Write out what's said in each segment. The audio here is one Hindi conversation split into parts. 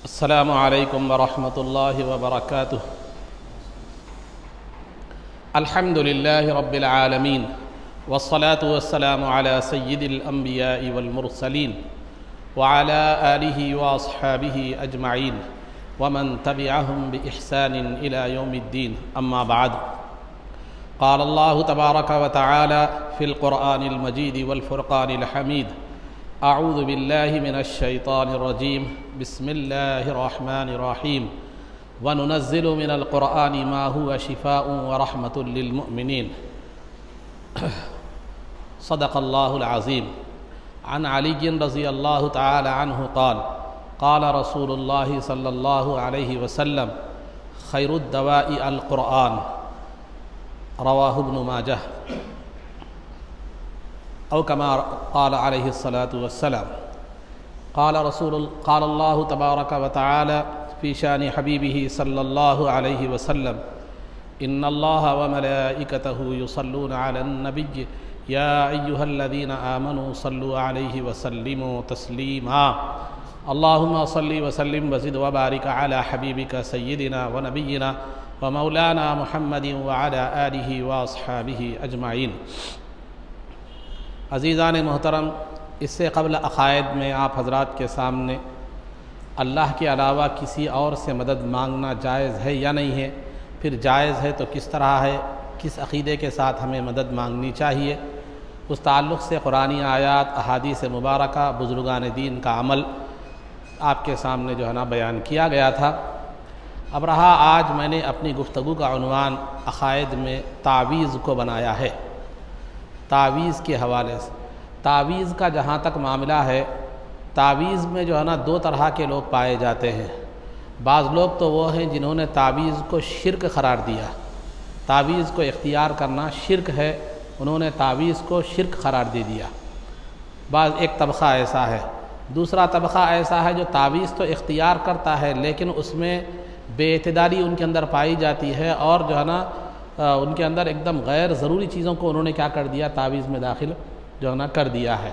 अस्सलामु अलैकुम वरहमतुल्लाहि वबरकातुह। अल्हम्दुलिल्लाहि रब्बिल आलमीन वस्सलातु वस्सलामु अला सय्यिदिल अंबियाइ वल मुरसलीन व अला आलिहि व अस्हाबिहि अजमईन व मन तबिअहुम बि इहसानिन इला यौमिद्दीन। अम्मा बाद। क़ाल अल्लाहु तबारक व तआला फ़िल क़ुरआनिल मजीद वल फ़ुरक़ानिल हमीद। अऊज़ु बिल्लाहि मिनश शैतानिर रजीम। बिस्मिल्लाहिर रहमानिर रहीम। व नुनज़्ज़िलु मिनल क़ुरआनि मा हुवा शिफ़ाउन व रहमतुल लिल मुमिनीन। सदक़ल्लाहुल अज़ीम। अन अली रज़ियल्लाहु तआला अन्हु क़ाल क़ाल रसूलुल्लाहि सल्लल्लाहु अलैहि वसल्लम खैरुद दवाई अल क़ुरआन। रवाहु इब्नु माजाह। औ कमा क़ाल अलैहिस्सलातु वस्सलाम। क़ाल अल्लाहु तबारक व तआला फ़ी शानि हबीबिही सल्लल्लाहु अलैहि वसल्लम इन्नल्लाह व मलाइकतहु युसल्लूना अलन नबिय्य या अय्युहल्लज़ीना आमनू सल्लु अलैहि व सल्लिमू तस्लीमा। अल्लाहुम्मा सल्लि व सल्लिम व ज़िद व बारिक अला हबीबिका सय्यिदिना व नबिय्यिना व मौलाना मुहम्मदिन व अला आलिहि व अस्हाबिहि अजमईन। अज़ीज़ान मोहतरम, इससे क़ब्ल अक़ायद में आप हज़रात के सामने अल्लाह के अलावा किसी और से मदद मांगना जायज़ है या नहीं है, फिर जायज़ है तो किस तरह है, किस अक़ीदे के साथ हमें मदद मांगनी चाहिए, उस ताल्लुक़ से कुरानी आयात, अहादीस मुबारका, बुज़ुर्गान दीन का अमल आपके सामने जो है ना बयान किया गया था। अब रहा आज मैंने अपनी गुफ्तगू का उन्वान अक़ायद में तावीज़ को बनाया है। तावीज़ के हवाले से, तावीज़ का जहाँ तक मामला है, तावीज़ में जो है ना दो तरह के लोग पाए जाते हैं। बाज़ लोग तो वो हैं जिन्होंने तावीज़ को शिर्क करार दिया। तावीज़ को इख्तियार करना शिर्क है, उन्होंने तावीज़ को शिर्क करार दे दिया। बाज़ एक तबक़ा ऐसा है। दूसरा तबक़ा ऐसा है जो तावीज़ तो इख्तियार करता है लेकिन उसमें बेइतदारी उनके अंदर पाई जाती है और जो है ना उनके अंदर एकदम गैर ज़रूरी चीज़ों को उन्होंने क्या कर दिया, तावीज़ में दाखिल जो है ना कर दिया है।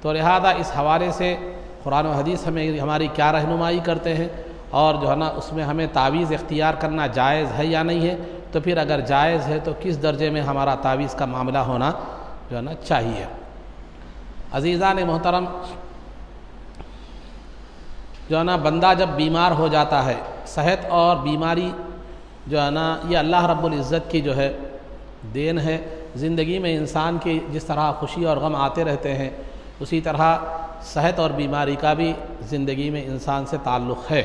तो लिहाजा इस हवाले से कुरान और हदीस हमें हमारी क्या रहनुमाई करते हैं और जो है ना उसमें हमें तावीज़ इख्तियार करना जायज़ है या नहीं है, तो फिर अगर जायज़ है तो किस दर्जे में हमारा तावीज़ का मामला होना जो है ना चाहिए। अज़ीज़ान मोहतरम, जो है ना बंदा जब बीमार हो जाता है, सेहत और बीमारी जो है ना ये अल्लाह रब्बुल इज़्ज़त की जो है देन है। ज़िंदगी में इंसान की जिस तरह खुशी और गम आते रहते हैं, उसी तरह सेहत और बीमारी का भी ज़िंदगी में इंसान से ताल्लुक़ है।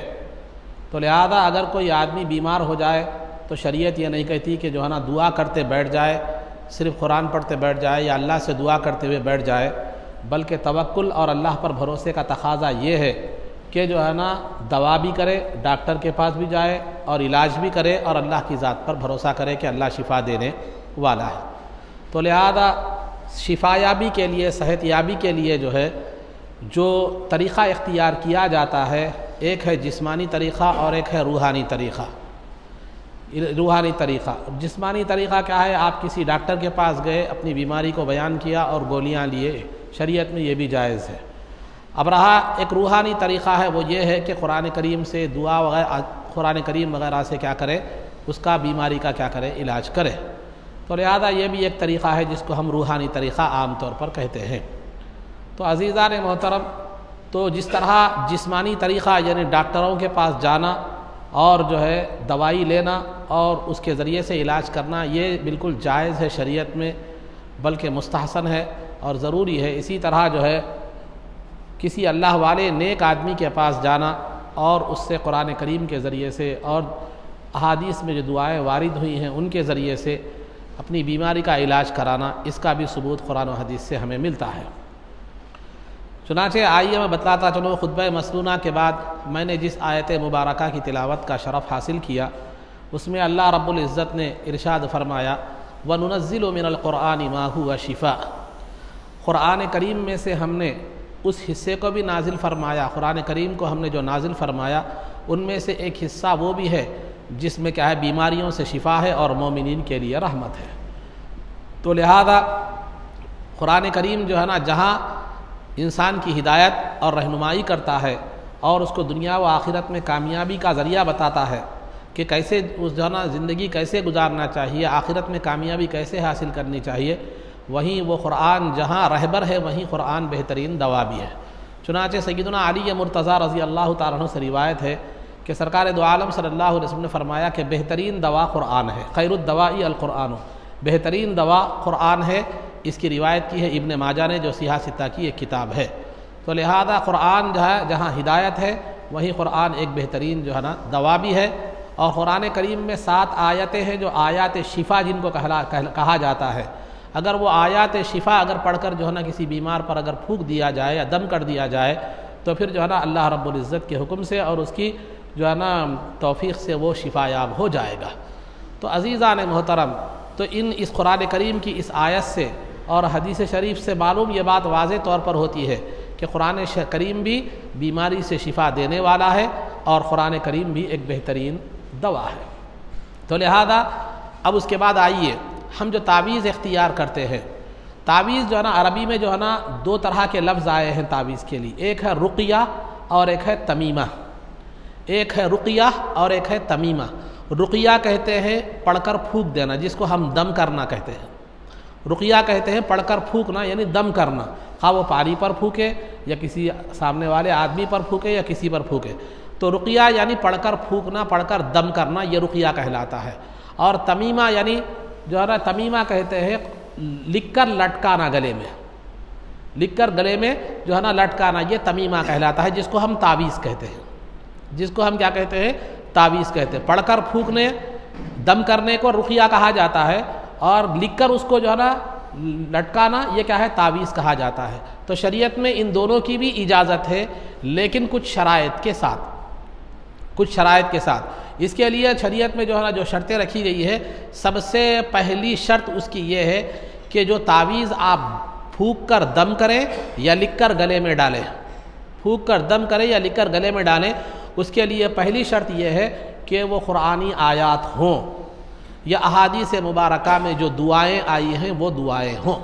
तो लिहाजा अगर कोई आदमी बीमार हो जाए तो शरीयत ये नहीं कहती कि जो है ना दुआ करते बैठ जाए, सिर्फ़ कुरान पढ़ते बैठ जाए या अल्लाह से दुआ करते हुए बैठ जाए, बल्कि तवक्कुल और अल्लाह पर भरोसे का तकाज़ा ये है कि जो है ना दवा भी करे, डॉक्टर के पास भी जाए और इलाज भी करे और अल्लाह की ज़ात पर भरोसा करे कि अल्लाह शिफा देने वाला है। तो लिहाजा शिफायाबी के लिए, सेहत याबी के लिए जो है जो तरीक़ा इख्तियार किया जाता है, एक है जिस्मानी तरीक़ा और एक है रूहानी तरीक़ा। रूहानी तरीक़ा, जिस्मानी तरीक़ा क्या है, आप किसी डॉक्टर के पास गए, अपनी बीमारी को बयान किया और गोलियां लिए, शरीयत में ये भी जायज़ है। अब रहा एक रूहानी तरीक़ा है, वो ये है कि कुरान करीम से दुआ वगैरह, कुरान करीम वगैरह से क्या करे, उसका बीमारी का क्या करे, इलाज करे। तो लिहाजा ये भी एक तरीक़ा है जिसको हम रूहानी तरीक़ा आम तौर पर कहते हैं। तो अज़ीज़ान मोहतरम, तो जिस तरह जिस्मानी तरीक़ा यानी डॉक्टरों के पास जाना और जो है दवाई लेना और उसके ज़रिए से इलाज करना, ये बिल्कुल जायज़ है शरीयत में, बल्कि मुस्तहसन है और ज़रूरी है। इसी तरह जो है किसी अल्लाह वाले नेक आदमी के पास जाना और उससे कुरान करीम के ज़रिए से और अहादीस में जो दुआएँ वारिद हुई हैं उनके ज़रिए से अपनी बीमारी का इलाज कराना, इसका भी सबूत कुरान और हदीस से हमें मिलता है। चुनांचे आइए मैं बतलाता चलूँ, खुतबा मसनूना के बाद मैंने जिस आयत मुबारका की तिलावत का शरफ़ हासिल किया, उसमें अल्लाह रब्बुल इज़्ज़त ने इरशाद फरमाया, व नुनज़्ज़िलु मिनल क़ुरआनि मा हुवा शिफ़ा। क़ुरान करीम में से हमने उस हिस्से को भी नाजिल फरमाया, कुरान करीम को हमने जो नाजिल फरमाया उनमें से एक हिस्सा वो भी है जिसमें क्या है, बीमारियों से शिफा है और मोमिनीन के लिए रहमत है। तो लिहाजा कुरान करीम जो है ना, जहाँ इंसान की हिदायत और रहनुमाई करता है और उसको दुनिया व आखिरत में कामयाबी का ज़रिया बताता है कि कैसे उस जो है ना ज़िंदगी कैसे गुजारना चाहिए, आखिरत में कामयाबी कैसे हासिल करनी चाहिए, वहीं वो क़ुरान जहाँ रहबर है वहीं क़ुरान बेहतरीन दवा भी है। चुनांचे सय्यदुना अली मुर्तज़ा रज़ी अल्लाह तआला अन्हु से रिवायत है कि सरकार दो आलम सल्लल्लाहु अलैहि वसल्लम ने फरमाया कि बेहतरीन दवा क़ुरान है, खैरुद्दवाई अल क़ुरान, बेहतरीन दवा क़ुरान है। इसकी रिवायत की है इब्न माजा ने, जो सिहा सित्ता की एक किताब है। तो लिहाजा क़ुरान जो है जहाँ हिदायत है वहीं क़ुरान एक बेहतरीन जो है ना दवा भी है। और क़ुरान करीम में 7 आयतें हैं जो आयात शिफ़ा जिनको कहा जाता है। अगर वो आयात शिफ़ा अगर पढ़कर जो है ना किसी बीमार पर अगर फूंक दिया जाए या दम कर दिया जाए तो फिर जो है ना अल्लाह रब्बुल इज़्ज़त के हुक्म से और उसकी जो है ना तौफ़ीक़ से वो शिफायाब हो जाएगा। तो अज़ीज़ान मोहतरम, तो इस क़ुरान करीम की इस आयत से और हदीस शरीफ से मालूम ये बात वाज़े तौर पर होती है कि क़ुरान करीम भी बीमारी से शिफा देने वाला है और क़ुरान करीम भी एक बेहतरीन दवा है। तो लिहाजा अब उसके बाद आइए हम जो तावीज़ इख्तियार करते हैं, तावीज़ जो है ना अरबी में जो है ना 2 तरह के लफ्ज़ आए हैं तावीज़ के लिए, एक है रुक़िया और एक है तमीमा। एक है रुक़िया और एक है तमीमा। रुक़िया कहते हैं पढ़कर फूंक देना, जिसको हम दम करना कहते हैं। रुक़िया कहते हैं पढ़कर फूंकना यानी दम करना, खा वो पानी पर फूके या किसी सामने वाले आदमी पर फूके या किसी पर फूके। तो रुक़िया यानी पढ़कर फूंकना, पढ़कर दम करना, ये रुक़िया कहलाता है। और तमीमा यानी जो है ना तमीमा कहते हैं लिखकर लटकाना, गले में लिखकर गले में जो है ना लटकाना, ये तमीमा कहलाता है, जिसको हम तावीज़ कहते हैं, जिसको हम क्या कहते हैं, तावीज़ कहते हैं। पढ़कर फूंकने दम करने को रुक़िया कहा जाता है और लिखकर उसको जो है ना लटकाना ये क्या है, तावीज़ कहा जाता है। तो शरीयत में इन दोनों की भी इजाज़त है, लेकिन कुछ शराइत के साथ, कुछ शराइत के साथ। इसके लिए शरीयत में जो है ना जो शर्तें रखी गई है, सबसे पहली शर्त उसकी ये है कि जो तावीज़ आप फूंक कर दम करें या लिखकर गले में डालें, फूंक कर दम करें या लिखकर गले में डालें, उसके लिए पहली शर्त यह है कि वो क़ुरानी आयात हों या अहादीस मुबारका में जो दुआएं आई हैं वो दुआएं हों।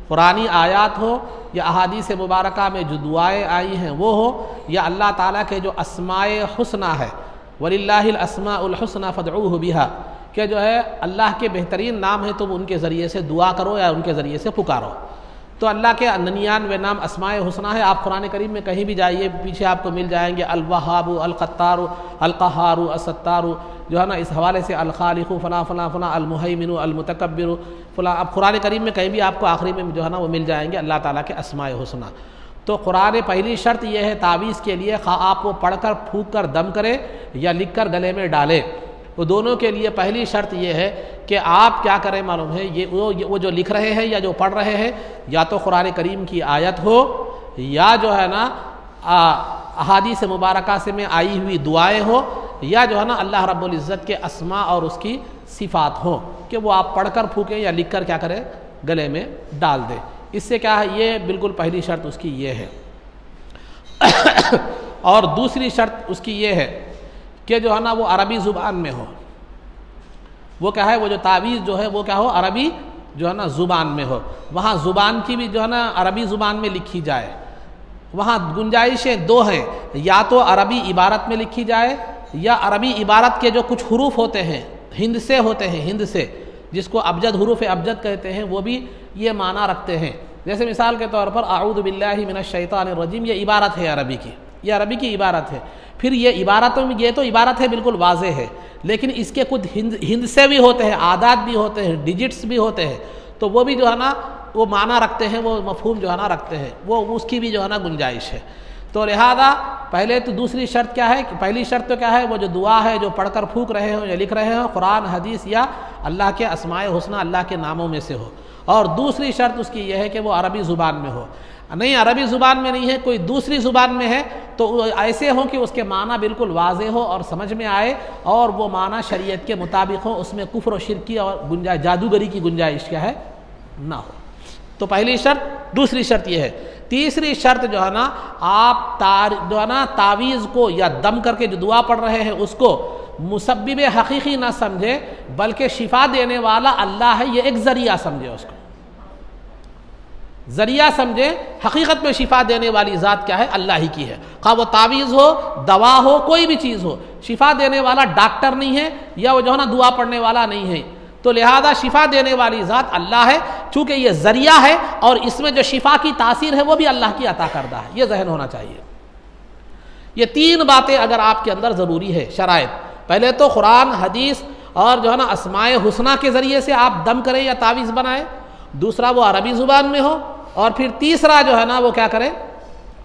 क़ुरानी आयात हो या अहादीस मुबारका में जो दुआएं आई हैं वो हो, या अल्लाह ताला के जो अस्माए हुस्ना है, वलिल्लाहिल अस्माउल हुस्ना फदऊहु बिहा, कि जो है अल्लाह के बेहतरीन नाम है तो उनके ज़रिए से दुआ करो या उनके ज़रिए से पुकारो। तो अल्लाह के 99 नाम अस्माए हुस्ना है। आप कुरान करीम में कहीं भी जाइए पीछे आपको मिल जाएंगे, अल वहाबु, अल क़त्तारु, अल क़हारु, अस सत्तारु, जो है ना इस हवाले से अल खालिक़ु फ़ला फ़ला फ़ला, अल मुहैमिनु, अल मुतकब्बिरु फ़ला। अब कुरान करीम में कहीं भी आपको आखिरी में जो है ना वो मिल जाएंगे अल्लाह ताला के अस्माए हुस्ना। तो कुरान पहली शर्त यह है तावीज़ के लिए, खा आप वो पढ़कर फूंक कर दम करें या लिख कर गले में डालें, वो दोनों के लिए पहली शर्त यह है कि आप क्या करें मालूम है, ये वो जो लिख रहे हैं या जो पढ़ रहे हैं, या तो कुरान करीम की आयत हो या जो है ना अहादीस मुबारका से में आई हुई दुआएं हो, या जो है ना अल्लाह रब्बुल इज़्ज़त के अस्मा और उसकी सिफ़ात हो कि वो आप पढ़कर फूकें या लिख कर क्या करें गले में डाल दें। इससे क्या है, ये बिल्कुल पहली शर्त उसकी ये है। और दूसरी शर्त उसकी ये है कि जो है ना वो अरबी ज़ुबान में हो। वो क्या है, वो जो तावीज़ जो है वो क्या हो, अरबी जो है ना ज़ुबान में हो। वहाँ ज़ुबान की भी जो है ना अरबी ज़ुबान में लिखी जाए। वहाँ गुंजाइशें 2 हैं, या तो अरबी इबारत में लिखी जाए या अरबी इबारत के जो कुछ हुरूफ होते हैं हिंद से होते हैं, हिंद से, जिसको अबजद हुरूफ अबजद कहते हैं, वो भी ये माना रखते हैं। जैसे मिसाल के तौर पर आऊज़ु बिल्लाहि मिनश शैतानिर रजीम, ये इबारत है अरबी की, ये अरबी की इबारत है। फिर ये इबारतों में, ये तो इबारत है बिल्कुल वाज़े है, लेकिन इसके कुछ हिंद से भी होते हैं, आदात भी होते हैं, डिजिट्स भी होते हैं, तो वो भी जो है ना वो माना रखते हैं, वो मफहूम जो है ना रखते हैं, वो उसकी भी जो है ना गुंजाइश है। तो लिहाजा पहले तो दूसरी शर्त क्या है कि पहली शर्त तो क्या है, वो जो दुआ है जो पढ़कर फूंक रहे हो या लिख रहे हो कुरान हदीस या अल्लाह के अस्माए हुस्ना, अल्लाह के नामों में से हो। और दूसरी शर्त उसकी यह है कि वो अरबी ज़ुबान में हो। नहीं, अरबी ज़ुबान में नहीं है, कोई दूसरी ज़ुबान में है, तो ऐसे हो कि उसके माना बिल्कुल वाज़े हो और समझ में आए, और वो माना शरीयत के मुताबिक हो, उसमें कुफ्र और शिर्क की और गुंजाइश, जादूगरी की गुंजाइश क्या है ना हो। तो पहली शर्त। दूसरी शर्त यह है। तीसरी शर्त जो है ना, आप जो है ना तावीज़ को या दम करके जो दुआ पढ़ रहे हैं उसको मुसब्बिब हकीकी ना समझे, बल्कि शिफा देने वाला अल्लाह है, ये एक ज़रिया समझे उसको। ज़रिया समझे, हकीकत में शिफा देने वाली ज़ात क्या है? अल्लाह ही की है। खा वो तावीज़ हो, दवा हो, कोई भी चीज़ हो, शिफा देने वाला डॉक्टर नहीं है या वो जो है ना दुआ पढ़ने वाला नहीं है। तो लिहाजा शिफा देने वाली ज़ात अल्लाह है, चूँकि ये ज़रिया है और इसमें जो शिफा की तासीर है वो भी अल्लाह की अता करदा है, ये जहन होना चाहिए। ये तीन बातें अगर आपके अंदर ज़रूरी है शराइत, पहले तो कुरान हदीस और जो है ना अस्माए हुस्ना के ज़रिए से आप दम करें या तावीज़ बनाएं, दूसरा वो अरबी ज़ुबान में हो, और फिर तीसरा जो है ना वो क्या करें,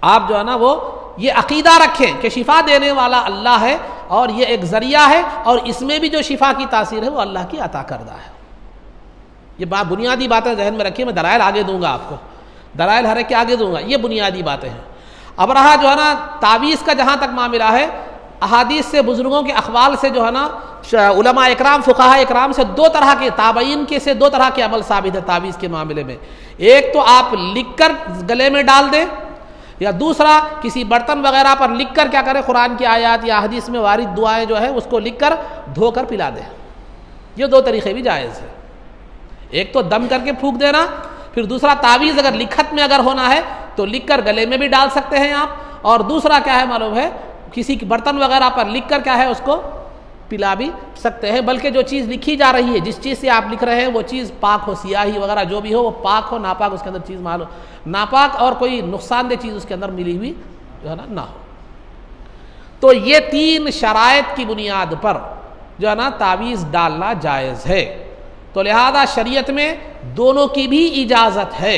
आप जो है ना वो ये अकीदा रखें कि शिफा देने वाला अल्लाह है और ये एक ज़रिया है और इसमें भी जो शिफा की तासीर है वो अल्लाह की अता करदा है। ये बुनियादी बातें जहन में रखिए, मैं दलाइल आगे दूंगा आपको, दलाइल हर एक के आगे दूंगा, ये बुनियादी बातें हैं। अब रहा जो है ना तावीज़ का जहाँ तक मामला है, अहादीस से, बुज़ुर्गों के अक़वाल से जो है ना उलमा इकराम, फ़ुक़हा इकराम से दो तरह के, ताबईन के से दो तरह के अमल साबित है तावीज़ के मामले में। एक तो आप लिख कर गले में डाल दें, या दूसरा किसी बर्तन वगैरह पर लिख कर क्या करें, कुरान की आयत या हदीस में वारिद दुआएं जो है उसको लिख कर धोकर पिला दें। ये दो तरीक़े भी जायज़ है। एक तो दम करके फूंक देना, फिर दूसरा तावीज़ अगर लिखत में अगर होना है तो लिख कर गले में भी डाल सकते हैं आप, और दूसरा क्या है मालूम है, किसी की बर्तन वगैरह पर लिख कर क्या है उसको पिला भी सकते हैं। बल्कि जो चीज़ लिखी जा रही है, जिस चीज़ से आप लिख रहे हैं वो चीज़ पाक हो, सियाही वगैरह जो भी हो वो पाक हो, नापाक उसके अंदर चीज़ मालूम, नापाक और कोई नुकसानदेह चीज़ उसके अंदर मिली हुई जो है ना हो। तो ये तीन शराइत की बुनियाद पर जो है ना तावीज़ डालना जायज़ है। तो लिहाजा शरीयत में दोनों की भी इजाज़त है,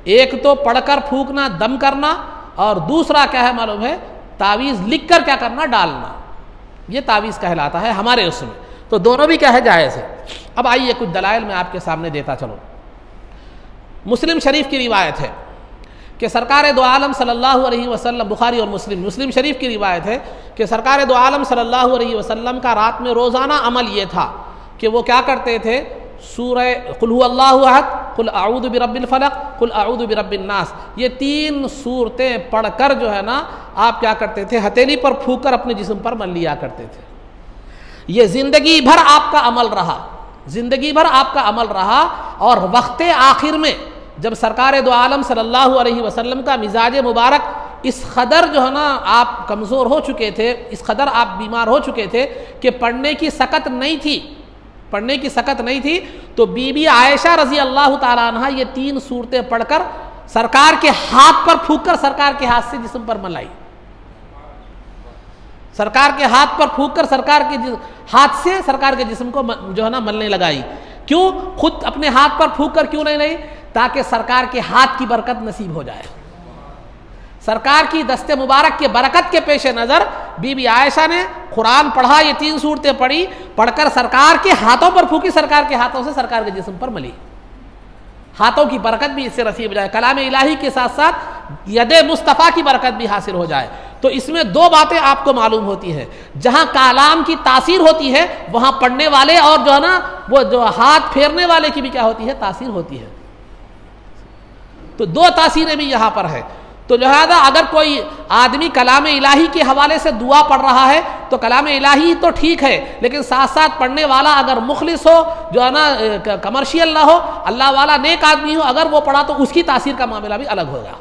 एक तो पढ़कर फूंकना, दम करना, और दूसरा क्या है मालूम है, तावीज़ लिख कर क्या करना, डालना, ये तावीज़ कहलाता है हमारे उसमें। तो दोनों भी क्या है, जायज़ है। अब आइए कुछ दलाइल मैं आपके सामने देता चलो। मुस्लिम शरीफ की रिवायत है कि सरकार दो आलम सल्लल्लाहु अलैहि वसल्लम, बुखारी और मुस्लिम शरीफ की रिवायत है कि सरकार दो आलम सल्लल्लाहु अलैहि वसल्लम का रात में रोज़ाना अमल ये था कि वो क्या करते थे, सूरह कुल हुवल्लाहु अहद, कुल अऊज़ु बिरब्बिल फलक, कुल अऊज़ु बिरब्बिन नास, ये तीन सूरतें पढ़कर जो है ना आप क्या करते थे, हथेली पर फूंक कर अपने जिस्म पर मल लिया करते थे। ये ज़िंदगी भर आपका अमल रहा, ज़िंदगी भर आपका अमल रहा। और वक्त आखिर में जब सरकार दो आलम सल्लल्लाहु अलैहि वसल्लम का मिजाज मुबारक इस कदर जो है ना आप कमज़ोर हो चुके थे, इस कदर आप बीमार हो चुके थे कि पढ़ने की सकत नहीं थी, पढ़ने की सकत नहीं थी, तो बीबी आयशा रजी अल्लाह ताला अन्हा ये तीन सूरतें पढ़कर सरकार के हाथ पर फूंक कर सरकार के हाथ से जिस्म पर मलाई, सरकार के हाथ पर फूंक कर सरकार के हाथ से सरकार के जिस्म को जो है ना मलने लगाई। क्यों? खुद अपने हाथ पर फूंक कर क्यों नहीं लाई? ताकि सरकार के हाथ की बरकत नसीब हो जाए। सरकार की दस्ते मुबारक के बरकत के पेश नज़र बीबी आयशा ने कुरान पढ़ा, ये तीन सूरतें पढ़ी, पढ़कर सरकार के हाथों पर फूकी, सरकार के हाथों से सरकार के जिस्म पर मली, हाथों की बरकत भी इससे नसीब हो जाए, कलाम इलाही के साथ साथ यदे मुस्तफ़ा की बरकत भी हासिल हो जाए। तो इसमें दो बातें आपको मालूम होती है, जहाँ कलाम की तासीर होती है वहाँ पढ़ने वाले और जो है ना वो जो हाथ फेरने वाले की भी क्या होती है, तासीर होती है। तो दो तासीरें भी यहाँ पर है। तो लिहाजा अगर कोई आदमी कलाम इलाही के हवाले से दुआ पढ़ रहा है तो कलाम इलाही तो ठीक है, लेकिन साथ साथ पढ़ने वाला अगर मुखलिस हो, जो है ना कमर्शियल ना हो, अल्लाह वाला नेक आदमी हो, अगर वो पढ़ा तो उसकी तासीर का मामला भी अलग होगा,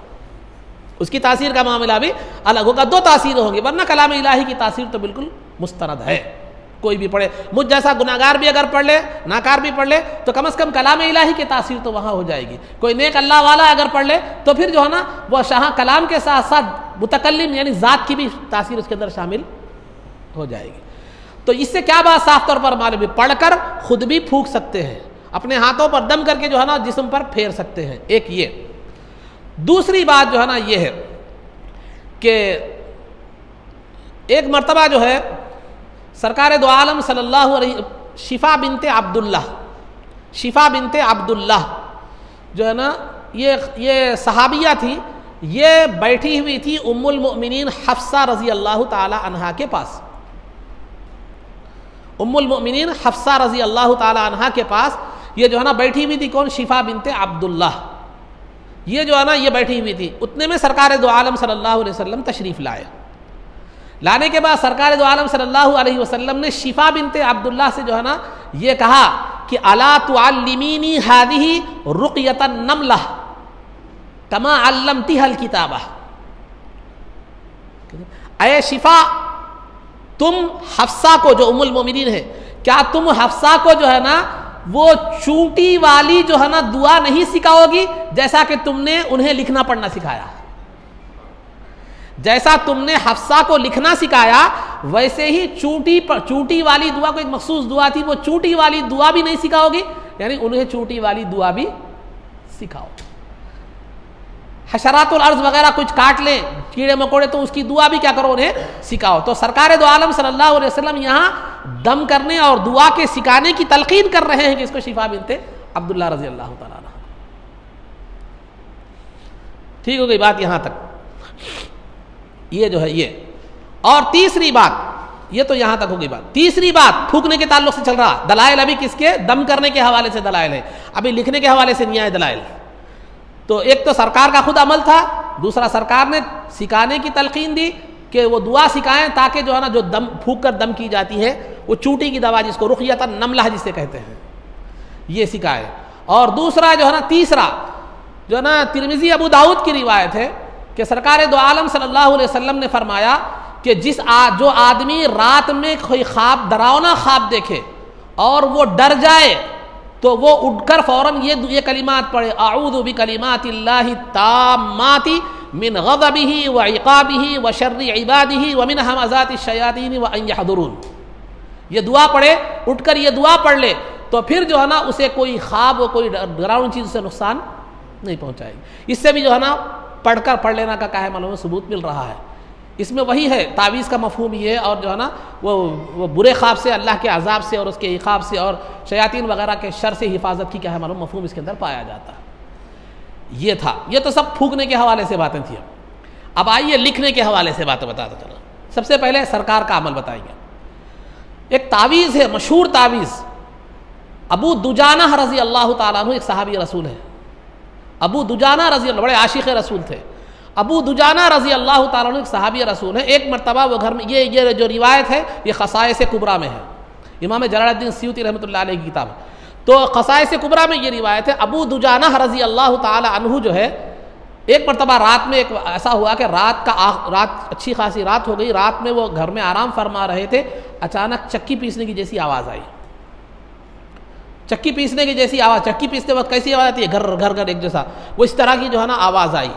उसकी तासीर का मामला भी अलग होगा। दो तासीर होंगी, वरना कलाम इलाही की तासीर तो बिल्कुल मुस्तरद है। कोई भी पढ़े, मुझ जैसा गुनाहगार भी अगर पढ़ ले, नाकार भी पढ़ ले, तो कम से कम कलाम इलाही की तासीर तो वहाँ हो जाएगी। कोई नेक अल्लाह वाला अगर पढ़ ले तो फिर जो है ना वह शाह कलाम के साथ साथ मुतकल्लिम यानी ज़ात की भी तासीर उसके अंदर शामिल हो जाएगी। तो इससे क्या बात साफ तौर पर मालूम है, पढ़कर खुद भी फूंक सकते हैं, अपने हाथों पर दम करके जो है ना जिस्म पर फेर सकते हैं। एक ये। दूसरी बात जो है ना ये है कि एक मर्तबा जो है सरकार दो आलम सल्लल्लाहु अलैहि शिफा बिनते अब्दुल्लाह जो है ना ये सहाबिया थी, ये बैठी हुई थी उम्मुल मोमिनीन हफ्सा रजी अल्लाह ताला अन्हा के पास। उम्मुल मोमिनीन हफ्सा रजी अल्लाह ताला अन्हा के पास ये जो है ना बैठी हुई थी। कौन? शिफा बिनते अब्दुल्लाह, ये जो है ना ये बैठी हुई थी। उतने में सरकार दो आलम सल्लल्लाहु अलैहि वसल्लम तशरीफ़ लाए। लाने के बाद सरकार दो आलम सल्लल्लाहु अलैहि वसल्लम ने शिफा बिनते अब्दुल्लाह से जो है ना ये कहा कि अला तुअल्लिमीनी हादिही रुक़यतन नमला, कमा अल्लमतिहल किताबा, अय शिफा तुम हफ्सा को, जो उम्मुल मोमिनीन है, क्या तुम हफ्सा को जो है ना वो चूंटी वाली जो है ना दुआ नहीं सिखाओगी जैसा कि तुमने उन्हें लिखना पढ़ना सिखाया। जैसा तुमने हफ्सा को लिखना सिखाया वैसे ही चूंटी वाली दुआ को, एक मखसूस दुआ थी, वो चूंटी वाली दुआ भी नहीं सिखाओगी, यानी उन्हें चूंटी वाली दुआ भी सिखाओ। हशरातुल अर्ज़ वगैरह कुछ काट लें, कीड़े मकोड़े, तो उसकी दुआ भी क्या करो, उन्हें सिखाओ। तो सरकार दो आलम सल्लल्लाहु अलैहि वसल्लम यहाँ दम करने और दुआ के सिखाने की तलकीन कर रहे हैं कि इसको शिफा बिनते अब्दुल्ला रजी अल्लाह तआला अन्हा। ठीक हो गई बात यहाँ तक, ये जो है ये। और तीसरी बात, ये तो यहाँ तक हो गई बात। तीसरी बात फूकने के ताल्लुक से चल रहा दलाइल, अभी किसके, दम करने के हवाले से दलाइल है, अभी लिखने के हवाले से नहीं आए दलाइल। तो एक तो सरकार का खुद अमल था, दूसरा सरकार ने सिखाने की तलकीन दी कि वो दुआ सिखाएं ताकि जो है ना जो दम फूक कर दम की जाती है वो चूंटी की दवा, जिसको रुक़ियतन नमला जिसे कहते हैं, ये सिखाए। और दूसरा जो है ना, तीसरा जो है ना तिरमिज़ी अबू दाऊद की रिवायत है कि सरकार दो आलम सल्लल्लाहु अलैहि वसल्लम ने फरमाया कि जो आदमी रात में कोई ख्वाब, डरावना ख्वाब देखे और वो डर जाए तो वो उठकर फौरन ये कलिमात पढ़े, अऊज़ु बिकलिमातिल्लाहि ताम्माति मिन गज़बिही व इक़ाबिही व शर्रि इबादिही व मिन हमाज़ाति शयातीन व अन यहदुरून। ये दुआ पढ़े, उठकर ये दुआ पढ़ ले तो फिर जो है ना उसे कोई ख्वाब व कोई डरावनी चीज़ से नुकसान नहीं पहुँचाएगी। इससे भी जो है ना पढ़ लेना का क्या है मालूम सबूत मिल रहा है। इसमें वही है, तावीज़ का मफहूम ये है, और जो है ना वो बुरे ख्वाब से, अल्लाह के अजाब से और उसके इक़ाब से और शयातीन वगैरह के शर से हिफाजत की क्या है मालूम मफहूम इसके अंदर पाया जाता है। ये था, ये तो सब फूकने के हवाले से बातें थी। अब आइए लिखने के हवाले से बातें बताते चलो। सबसे पहले सरकार का अमल बताएंगे। एक तावीज़ है, मशहूर तावीज़, अबू दुजाना रज़ी अल्लाह तआला अन्हु, एक सहाबी रसूल है। अबू दुजाना रज़ी अल्लाह, बड़े आशिक़ रसूल थे। अबू दुजाना रज़ी अल्लाह तआला अन्हु एक सहाबी रसूल है। एक मरतबा वो घर में, ये जो रिवायत है ये ख़साइस कुबरा में है, इमाम जलालुद्दीन सयूती रहमतुल्लाह अलैह की किताब है। तो ख़साइस कुबरा में ये रिवायत है, अबू दुजाना रज़ी अल्लाह तआला अन्हु जो है, एक मरतबा रात में एक ऐसा हुआ कि रात अच्छी खासी रात हो गई, रात में वो घर में आराम फरमा रहे थे, अचानक चक्की पीसने की जैसी आवाज़ आई। चक्की पीसने की जैसी आवाज़, चक्की पीसते वक्त कैसी आवाज़ आती है, घर घर घर एक जैसा, वो इस तरह की जो है ना आवाज़ आई।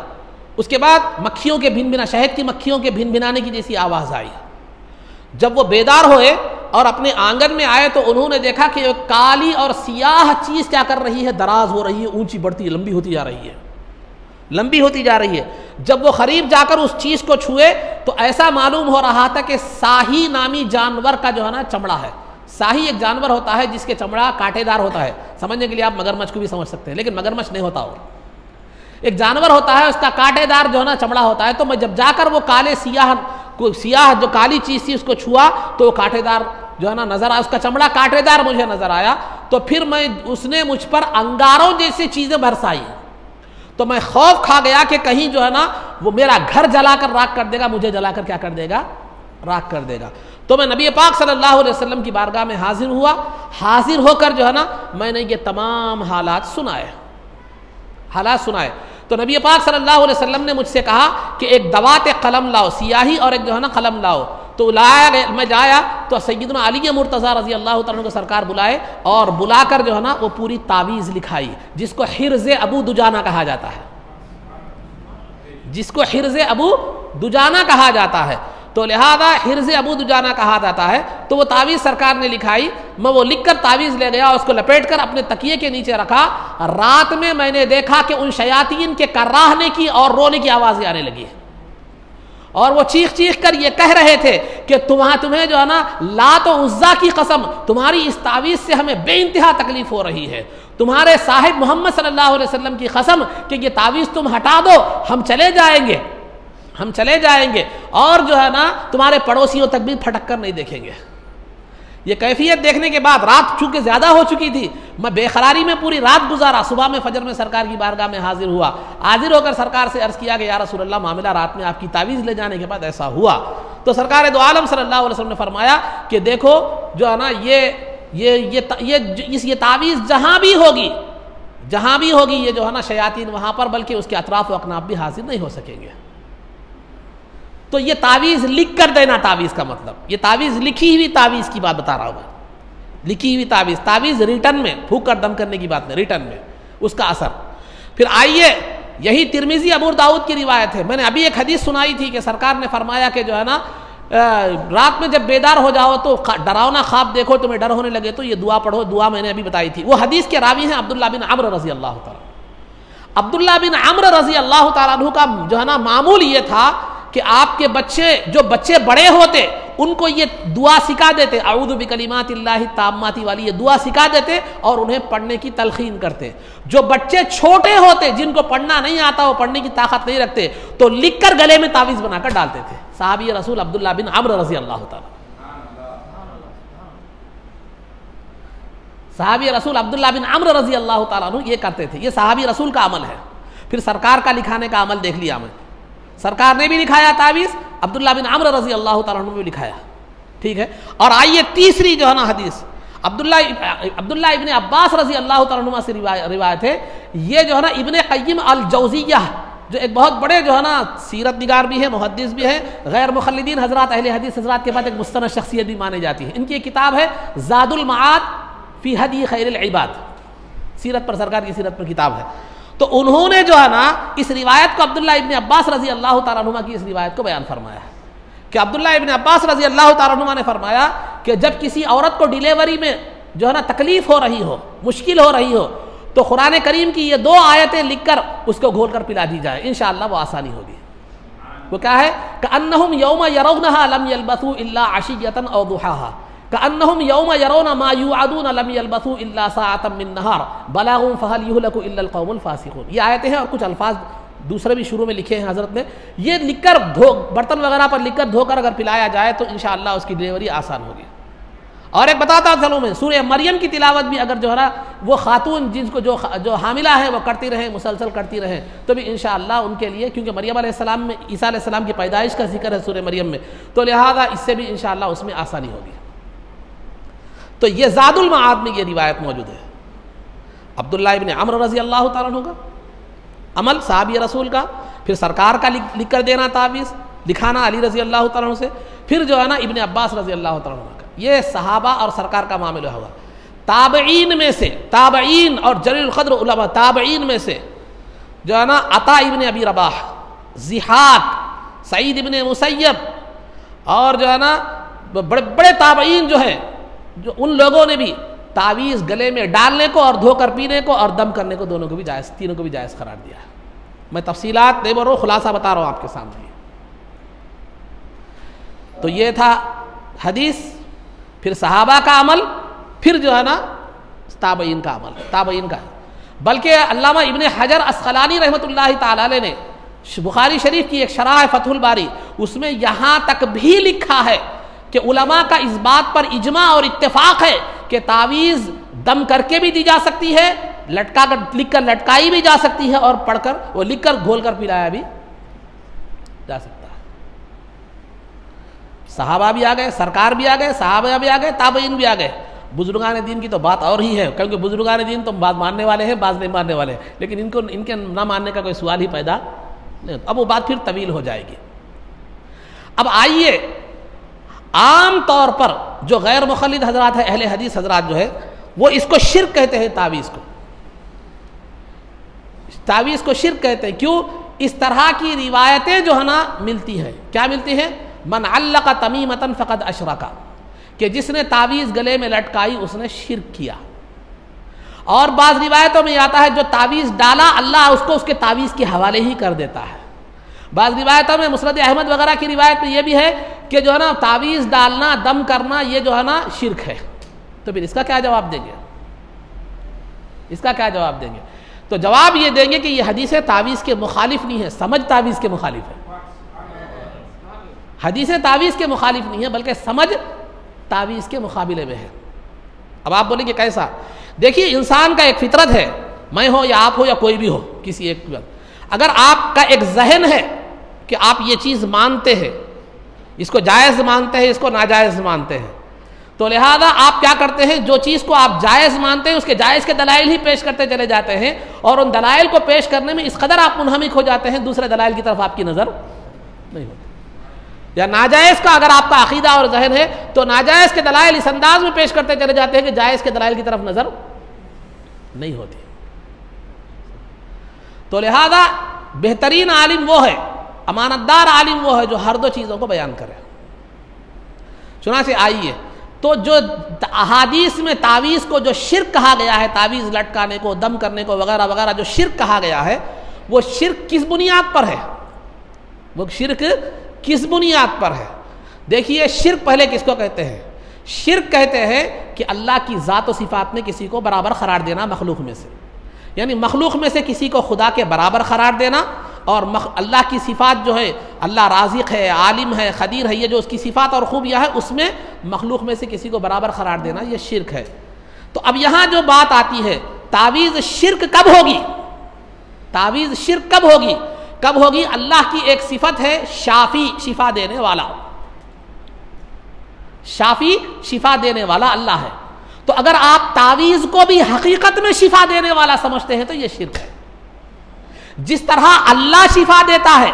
उसके बाद मक्खियों के भिन भिना, शहद की मक्खियों के भिन भिनाने की जैसी आवाज़ आई। जब वो बेदार हुए और अपने आंगन में आए तो उन्होंने देखा कि एक काली और सियाह चीज़ क्या कर रही है, दराज हो रही है, ऊंची बढ़ती है, लंबी होती जा रही है, लंबी होती जा रही है। जब वो करीब जाकर उस चीज़ को छुए तो ऐसा मालूम हो रहा था कि साही नामी जानवर का जो है ना चमड़ा है। साही एक जानवर होता है जिसके चमड़ा कांटेदार होता है, समझने के लिए आप मगरमच्छ को भी समझ सकते हैं, लेकिन मगरमच्छ नहीं होता। और एक जानवर होता है, उसका कांटेदार जो है ना चमड़ा होता है। तो मैं जब जाकर वो काले सियाह जो काली चीज़ थी उसको छुआ तो वो कांटेदार जो है ना नजर आया, उसका चमड़ा कांटेदार मुझे नजर आया। तो फिर उसने मुझ पर अंगारों जैसी चीज़ें बरसाई। तो मैं खौफ खा गया कि कहीं जो है ना वो मेरा घर जलाकर राख कर देगा, मुझे जलाकर क्या कर देगा, राख कर देगा। तो मैं नबी पाक सल्लल्लाहु अलैहि वसल्लम की बारगाह में हाजिर हुआ। हाजिर होकर जो है ना मैंने ये तमाम हालात सुनाए। तो नबी पाक सल्लल्लाहु अलैहि वसल्लम ने मुझसे कहा कि एक दवात कलम लाओ, सियाही और एक जो है ना कलम लाओ। तो लाया गया, मैं जाया तो सैयदना अली मुर्तज़ा रज़ी अल्लाह तआला को सरकार बुलाए और बुलाकर जो है ना वो पूरी तावीज़ लिखाई, जिसको हिर्ज़े अबू दुजाना कहा जाता है, जिसको हिर्ज़े अबू दुजाना कहा जाता है। तो लिहाजा हिर्ज़े अबू दुजाना कहा जाता है। तो वो तावीज़ सरकार ने लिखाई, मैं वो लिखकर तावीज़ ले गया, उसको लपेटकर अपने तकिए के नीचे रखा। रात में मैंने देखा कि उन शयातीन के कर्राहने की और रोने की आवाज़ें आने लगी और वो चीख चीख कर ये कह रहे थे कि तुम्हें जो है ना लात और उज़्ज़ा की कसम, तुम्हारी इस तावीज़ से हमें बेइंतहा तकलीफ़ हो रही है। तुम्हारे साहिब मोहम्मद सल्लल्लाहु अलैहि वसल्लम की कसम कि ये तावीज़ तुम हटा दो, हम चले जाएंगे और जो है ना तुम्हारे पड़ोसियों तक भी फटक कर नहीं देखेंगे। ये कैफियत देखने के बाद रात चूँकि ज़्यादा हो चुकी थी, मैं बेखरारी में पूरी रात गुजारा। सुबह में फजर में सरकार की बारगाह में हाजिर हुआ। हाजिर होकर सरकार से अर्ज़ किया कि या रसूल अल्लाह, मामला रात में आपकी तावीज़ ले जाने के बाद ऐसा हुआ। तो सरकार दो आलम सल्लल्लाहु अलैहि वसल्लम ने फरमाया कि देखो जो है ना ये तावीज़ जहाँ भी होगी जहाँ भी होगी ये जो है ना शयातीन वहाँ पर, बल्कि उसके अतराफ व अकनाफ भी हासिल नहीं हो सकेंगे। तो ये तावीज़ लिख कर देना, तावीज़ का मतलब, ये तावीज़ लिखी हुई तावीज़ की बात बता रहा हूँ मैं, लिखी हुई तावीज़, तावीज़ रिटर्न में, फूक कर दम करने की बात नहीं, रिटर्न में उसका असर। फिर आइए, यही तिरमिज़ी अबू दाऊद की रिवायत है। मैंने अभी एक हदीस सुनाई थी कि सरकार ने फरमाया कि जो है ना रात में जब बेदार हो जाओ तो डरावना ख्वाब देखो, तुम्हें डर होने लगे तो ये दुआ पढ़ो। दुआ मैंने अभी बताई थी। वो हदीस के रावी हैं अब्दुल्ला बिन अम्र रज़ी अल्लाह ताला। अब्दुल्ला बिन अम्र रज़ी अल्लाह ताला अन्हु का जो है ना मामूल ये था कि आपके बच्चे, जो बच्चे बड़े होते उनको ये दुआ सिखा देते, अऊज़ु बिकलिमातिल्लाहि ताम्माति वाली ये दुआ सिखा देते और उन्हें पढ़ने की तलखीन करते। जो बच्चे छोटे होते, जिनको पढ़ना नहीं आता, वो पढ़ने की ताकत नहीं रखते, तो लिख कर गले में तावीज़ बनाकर डालते थे। सहाबी रसूल अब्दुल्ला बिन अम्र रज़ी अल्लाह ताला, सहाबी रसूल अब्दुल्ला बिन अम्र रज़ी अल्लाह ताला अन्हु ये करते थे। ये सहाबी रसूल का अमल है। फिर सरकार का लिखाने का अमल देख लिया मैं, सरकार ने भी लिखाया तावीज़, अब्दुल्ला बिन अम्र रज़ी अल्लाह ताला अन्हु ने भी लिखाया। ठीक है। और आइए तीसरी जो है ना हदीस, अब्दुल्ला इब्ने अब्बास रज़ी अल्लाह ताला अन्हुमा से रिवायत है। ये जो है ना इब्ने क़य्यिम अल जौज़िय्या, जो एक बहुत बड़े जो है ना सीरत निगार भी है, मुहद्दिस भी है, गैर मुखल्लिदीन हज़रात, अहले हदीस हज़रात के बाद एक मुस्तनद शख्सियत भी मानी जाती है। इनकी एक किताब है ज़ादुल मआद फ़ी हदी खैरिल इबाद, सीरत पर, सरकार की सीरत पर किताब है। तो उन्होंने जो है ना इस रिवायत को, अब्दुल्ला इब्ने अब्बास रज़ी अल्लाह ताला अन्हुमा की इस रिवायत को बयान फरमाया है कि अब्दुल्ला इब्ने अब्बास रज़ी अल्लाह ताला अन्हुमा ने फरमाया कि जब किसी औरत को डिलीवरी में जो है ना तकलीफ हो रही हो, मुश्किल हो रही हो, तो कुरान करीम की ये 2 आयतें लिखकर उसको घोल कर पिला दी जाए, इंशाअल्लाह वो आसानी होगी। वो क्या है? कअन्नहुम यौमा यरौनहा लम यल्बसू इल्ला अशिय्यतन औ दुहाहा, कअन्नहुम यौमा यरौना मा युअदूना लम यल्बसू इल्ला साअतम मिन नहार बलागुम फहल युहलकु इल्ला अल कौमुल फासिकून। ये आयतें हैं और कुछ अल्फाज दूसरे भी शुरू में लिखे हैं हज़रत ने। ये लिखकर बर्तन वगैरह पर लिखकर धोकर अगर पिलाया जाए तो इंशाअल्लाह उसकी डिलीवरी आसान होगी। और एक बताता चलो मैं, सूरह मरियम की तिलावत भी अगर जो है ना वो खातून जिनको जो हामिला है वो करती रहें, मुसलसल करती रहें, तो भी इंशाअल्लाह उनके लिए, क्योंकि मरियम अलैहिस्सलाम में, ईसा अलैहिस्सलाम की पैदाइश का जिक्र है सूरह मरियम में, तो लिहाजा इससे भी इंशाअल्लाह उसमें आसानी होगी। तो ये ज़ादुल मआद में ये रिवायत मौजूद है। अब्दुल्ला इब्ने अम्र रज़ी अल्लाह ताला अन्हु का अमल, सहाबी रसूल का, फिर सरकार का लिख कर देना तावीज़, लिखाना अली रज़ी अल्लाह ताला अन्हु से, फिर जो है ना इब्ने अब्बास रज़ी अल्लाह ताला अन्हु का। ये सहाबा और सरकार का मामला होगा। ताबईन में से, ताबईन और जलील क़द्र उलमा, ताबईन में से जो है ना अता इब्ने अबी रबाह, ज़िहाक, सईद इब्ने मुसय्यब और जो है ना बड़े बड़े ताबईन जो है, जो उन लोगों ने भी तावीज़ गले में डालने को और धोकर पीने को और दम करने को, दोनों को भी जायज़, तीनों को भी जायज़ करार दिया है। मैं तफसीलात नहीं बोल रहा हूँ, खुलासा बता रहा हूँ आपके सामने। तो ये था हदीस, फिर सहाबा का अमल, फिर जो है ना ताबईन का अमल, ताबईन का। बल्कि अल्लामा इब्ने हजर अस्क़लानी रहमतुल्लाहि ताला अलैह ने बुखारी शरीफ की एक शरह फतहुल बारी, उसमें यहाँ तक भी लिखा है कि उलमा का इस बात पर इजमा और इत्तेफाक है कि तावीज़ दम करके भी दी जा सकती है, लटका कर, लिख कर लटकाई भी जा सकती है, और पढ़कर वो लिख कर घोल कर पिलाया भी जा सकता है। सहाबा भी आ गए, सरकार भी आ गए, सहाबा भी आ गए, ताबईन भी आ गए। बुजुर्गान दीन की तो बात और ही है, क्योंकि बुजुर्गान दीन तो बात मानने वाले हैं, बात नहीं मानने वाले हैं, लेकिन इनको, इनके ना मानने का कोई सवाल ही पैदा नहीं। अब वो बात फिर तवील हो जाएगी। अब आइए, आम तौर पर जो गैर मुखल्लिद हजरात है, अहले हदीस हजरात जो है, वो इसको शिर्क कहते हैं। तावीज़ को, तावीज़ को शिर्क कहते हैं। क्यों? इस तरह की रिवायतें जो है ना मिलती हैं। क्या मिलती हैं? मन अल्लक़ तमीमतन फ़क़द अशरका, कि जिसने तावीज़ गले में लटकाई उसने शिर्क किया। और बाज़ रिवायतों में आता है जो तावीज़ डाला अल्लाह उसको उसके तावीज़ के हवाले ही कर देता है। बाज़ रिवायतों में मुस्नद अहमद वगैरह की रिवायत में ये भी है कि जो है ना तावीज़ डालना, दम करना, ये जो है ना शिर्क है। तो फिर इसका क्या जवाब देंगे? इसका क्या जवाब देंगे? तो जवाब ये देंगे कि ये हदीसें तावीज़ के मुखालिफ नहीं है, समझ तावीज़ के मुखालिफ है। हदीसें तावीज़ के मुखालिफ नहीं है, बल्कि समझ तावीज़ के मुकाबले में है। अब आप बोलेंगे कैसा? देखिए, इंसान का एक फितरत है, मैं हो या आप हो या कोई भी हो, किसी एक, अगर आपका एक जहन है कि आप ये चीज़ मानते हैं, इसको जायज़ मानते हैं, इसको नाजायज़ मानते हैं, तो लिहाजा आप क्या करते हैं, जो चीज़ को आप जायज़ मानते हैं उसके जायज़ के दलाइल ही पेश करते चले जाते हैं, और उन दलाइल को पेश करने में इस कदर आप मुनहमिक हो जाते हैं, दूसरे दलाइल की तरफ आपकी नज़र नहीं होती। या नाजायज़ का अगर आपका अकीदा और जहन है तो नाजायज़ के दलाइल इस अंदाज में पेश करते चले जाते हैं कि जायज़ के दलाइल की तरफ नज़र नहीं होती। तो लिहाजा बेहतरीन आलिम वो है, अमानतदार आलिम वो है जो हर दो चीज़ों को बयान करे। चुनांचे आइए, तो जो अहादीस में तावीज़ को जो शिर्क कहा गया है, तावीज़ लटकाने को, दम करने को वगैरह वगैरह जो शिर्क कहा गया है, वो शिर्क किस बुनियाद पर है, वो शिर्क किस बुनियाद पर है? देखिए, शिर्क पहले किसको कहते हैं? शिर्क कहते हैं कि अल्लाह की ज़ात व सिफ़ात में किसी को बराबर करार देना मखलूक में से, यानी मखलूक में से किसी को खुदा के बराबर करार देना, और अल्लाह की सिफ़ात जो है, अल्लाह राज़िक़ है, आलिम है, ख़दीर है, ये जो उसकी सिफ़ात और ख़ूबियाँ है उसमें मखलूक में से किसी को बराबर करार देना, ये शिर्क है। तो अब यहाँ जो बात आती है, तावीज़ शिर्क कब होगी? तावीज़ शिर्क कब होगी? कब होगी? अल्लाह की एक सिफ़त है शाफ़ी, शिफा देने वाला। शाफ़ी शिफा देने वाला अल्लाह है। तो अगर आप तावीज़ को भी हकीकत में शिफा देने वाला समझते हैं तो यह शिर्क है। जिस तरह अल्लाह शिफा देता है,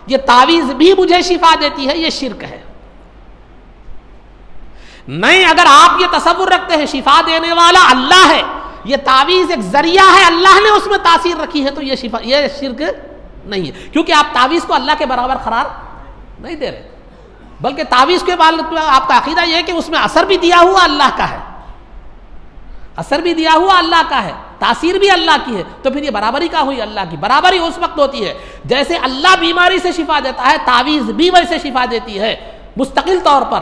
यह तावीज़ भी मुझे शिफा देती है, यह शिर्क है। नहीं, अगर आप ये तसव्वुर रखते हैं शिफा देने वाला अल्लाह है, यह तावीज़ एक जरिया है, अल्लाह ने उसमें तासीर रखी है, तो यह शिफा, यह शिर्क नहीं है, क्योंकि आप तावीज़ को अल्लाह के बराबर करार नहीं दे रहे, बल्कि तावीज़ के बारे में आपका अकीदा यह है कि उसमें असर भी दिया हुआ अल्लाह का है, असर भी दिया हुआ अल्लाह का है, तासीर भी अल्लाह की है। तो फिर ये बराबरी का हुई अल्लाह की? बराबरी उस वक्त होती है जैसे अल्लाह बीमारी से शिफा देता है, तावीज़ भी वैसे शिफा देती है, मुस्तकिल तौर पर,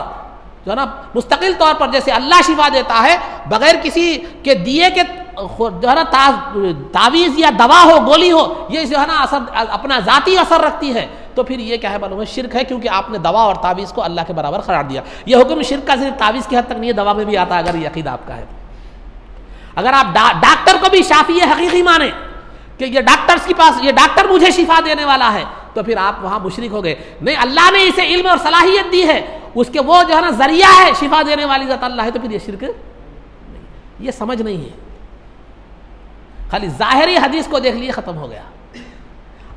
जो है ना, मुस्तकिल तौर पर जैसे अल्लाह शिफा देता है बगैर किसी के दिए के, जो है ना, तावीज़ या दवा हो, गोली हो, ये जो है ना असर अपना ज़ाती असर रखती है, तो फिर ये क्या है मालूम है? शिर्क है, क्योंकि आपने दवा और तावीज़ को अल्लाह के बराबर करार दिया। यह हुक्म शिर्क का सिर्फ तावीज़ की हद तक नहीं है, दवा में भी आता है, अगर ये अकीदा आपका है। अगर आप डॉक्टर को भी शाफ़ी हकीकी माने कि ये डॉक्टर्स के पास, ये डॉक्टर मुझे शिफा देने वाला है, तो फिर आप वहाँ मुशरिक हो गए। नहीं, अल्लाह ने इसे इल्म और सलाहियत दी है, उसके वो जो है ना जरिया है, शिफा देने वाली ज़ात अल्लाह है, तो फिर ये शिर्क नहीं, ये समझ नहीं है। खाली ज़ाहिरी हदीस को देख लिए, ख़त्म हो गया।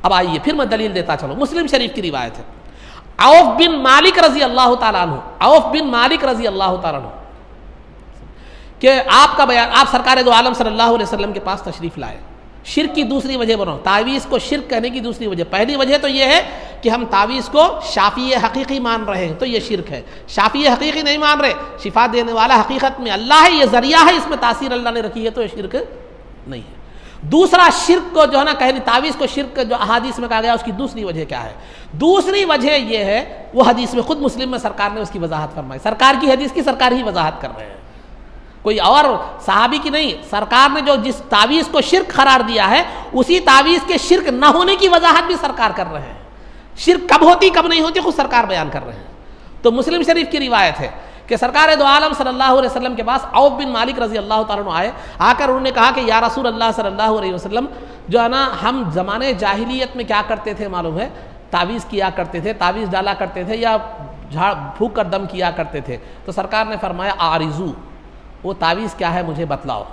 अब आइए फिर मैं दलील देता चलो। मुस्लिम शरीफ की रिवायत है, औफ बिन मालिक रज़ी अल्लाह तआला अन्हु, औफ बिन मालिक रज़ी अल्लाह तआला अन्हु कि आपका बयान, आप सरकार दो आलम सल्लल्लाहु अलैहि वसल्लम के पास तशरीफ़ लाए। शिर्क की दूसरी वजह बनाओ, तावीज़ को शिर्क कहने की दूसरी वजह, पहली वजह तो यह है कि हम तावीज़ को शाफ़ी हकीकी मान रहे हैं, तो यह शिर्क है। शाफ़ी हकीकी नहीं मान रहे, शिफा देने वाला हकीकत में अल्लाह है, यह ज़रिया है, इसमें तासीर अल्लाह ने रखी है, तो यह शिर्क नहीं है। दूसरा शिर्क को जो है ना, कहने तावीज़ को शिर्क जो अहादीस में कहा गया, उसकी दूसरी वजह क्या है? दूसरी वजह यह है, वो हदीस में खुद मुस्लिम में सरकार ने उसकी वजाहत फरमाई। सरकार की हदीस की सरकार ही वजाहत कर रहे हैं, कोई और सहाबी की नहीं। सरकार ने जो जिस तावीज़ को शिर्क करार दिया है, उसी तावीज़ के शिर्क न होने की वजाहत भी सरकार कर रहे हैं। शिर्क कब होती कब नहीं होती खुद सरकार बयान कर रहे हैं। तो मुस्लिम शरीफ की रिवायत है कि सरकार दो आलम सल्लल्लाहु अलैहि वसल्लम के पास औफ बिन मालिक रज़ी अल्लाह तआला अन्हु आए। आकर उन्होंने कहा कि या रसूल अल्लाह सल्लल्लाहु अलैहि वसल्लम, जो है ना, हम ज़माने जाहिलियत में क्या करते थे मालूम है? तावीज़ किया करते थे, तावीज़ डाला करते थे, या झाड़ फूक कर दम किया करते थे। तो सरकार ने फरमाया आरिज़ू, वो तावीज़ क्या है मुझे बतलाओ।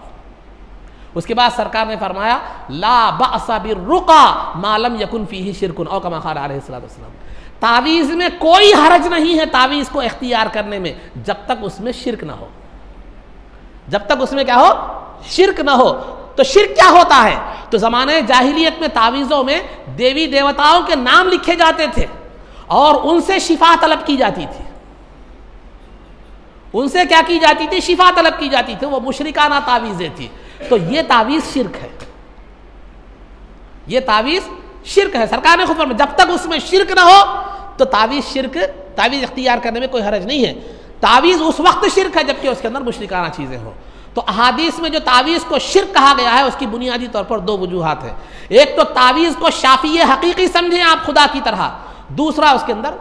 उसके बाद सरकार ने फरमाया ला बअसा बिर्रुक़ा मा लम यकुन फीही शिरकुन, औ कमा क़ाल अलैहिस्सलातु वस्सलाम, तावीज़ में कोई हरज नहीं है तावीज़ को इख्तियार करने में, जब तक उसमें शिर्क ना हो, जब तक उसमें क्या हो? शिर्क ना हो। तो शिर्क क्या होता है? तो ज़माने जाहिलियत में तावीज़ों में देवी देवताओं के नाम लिखे जाते थे और उनसे शिफा तलब की जाती थी। उनसे क्या की जाती थी? शिफा तलब की जाती थी। वो मुशरिकाना तावीज़ें थी। तो ये तावीज़ शिर्क है, ये तावीज़ शिर्क है। सरकार ने खुद फरमाया जब तक उसमें शिर्क ना हो तो तावीज़ शिर्क, तावीज़ इख्तियार करने में कोई हरज नहीं है। तावीज़ उस वक्त शिर्क है जबकि उसके अंदर मुशरिकाना चीज़ें हो। तो अहादीस में जो तावीज़ को शिर्क कहा गया है, उसकी बुनियादी तौर पर दो वजूहात है। एक तो तावीज़ को शाफ़ी हकीकी समझें आप खुदा की तरह, दूसरा उसके अंदर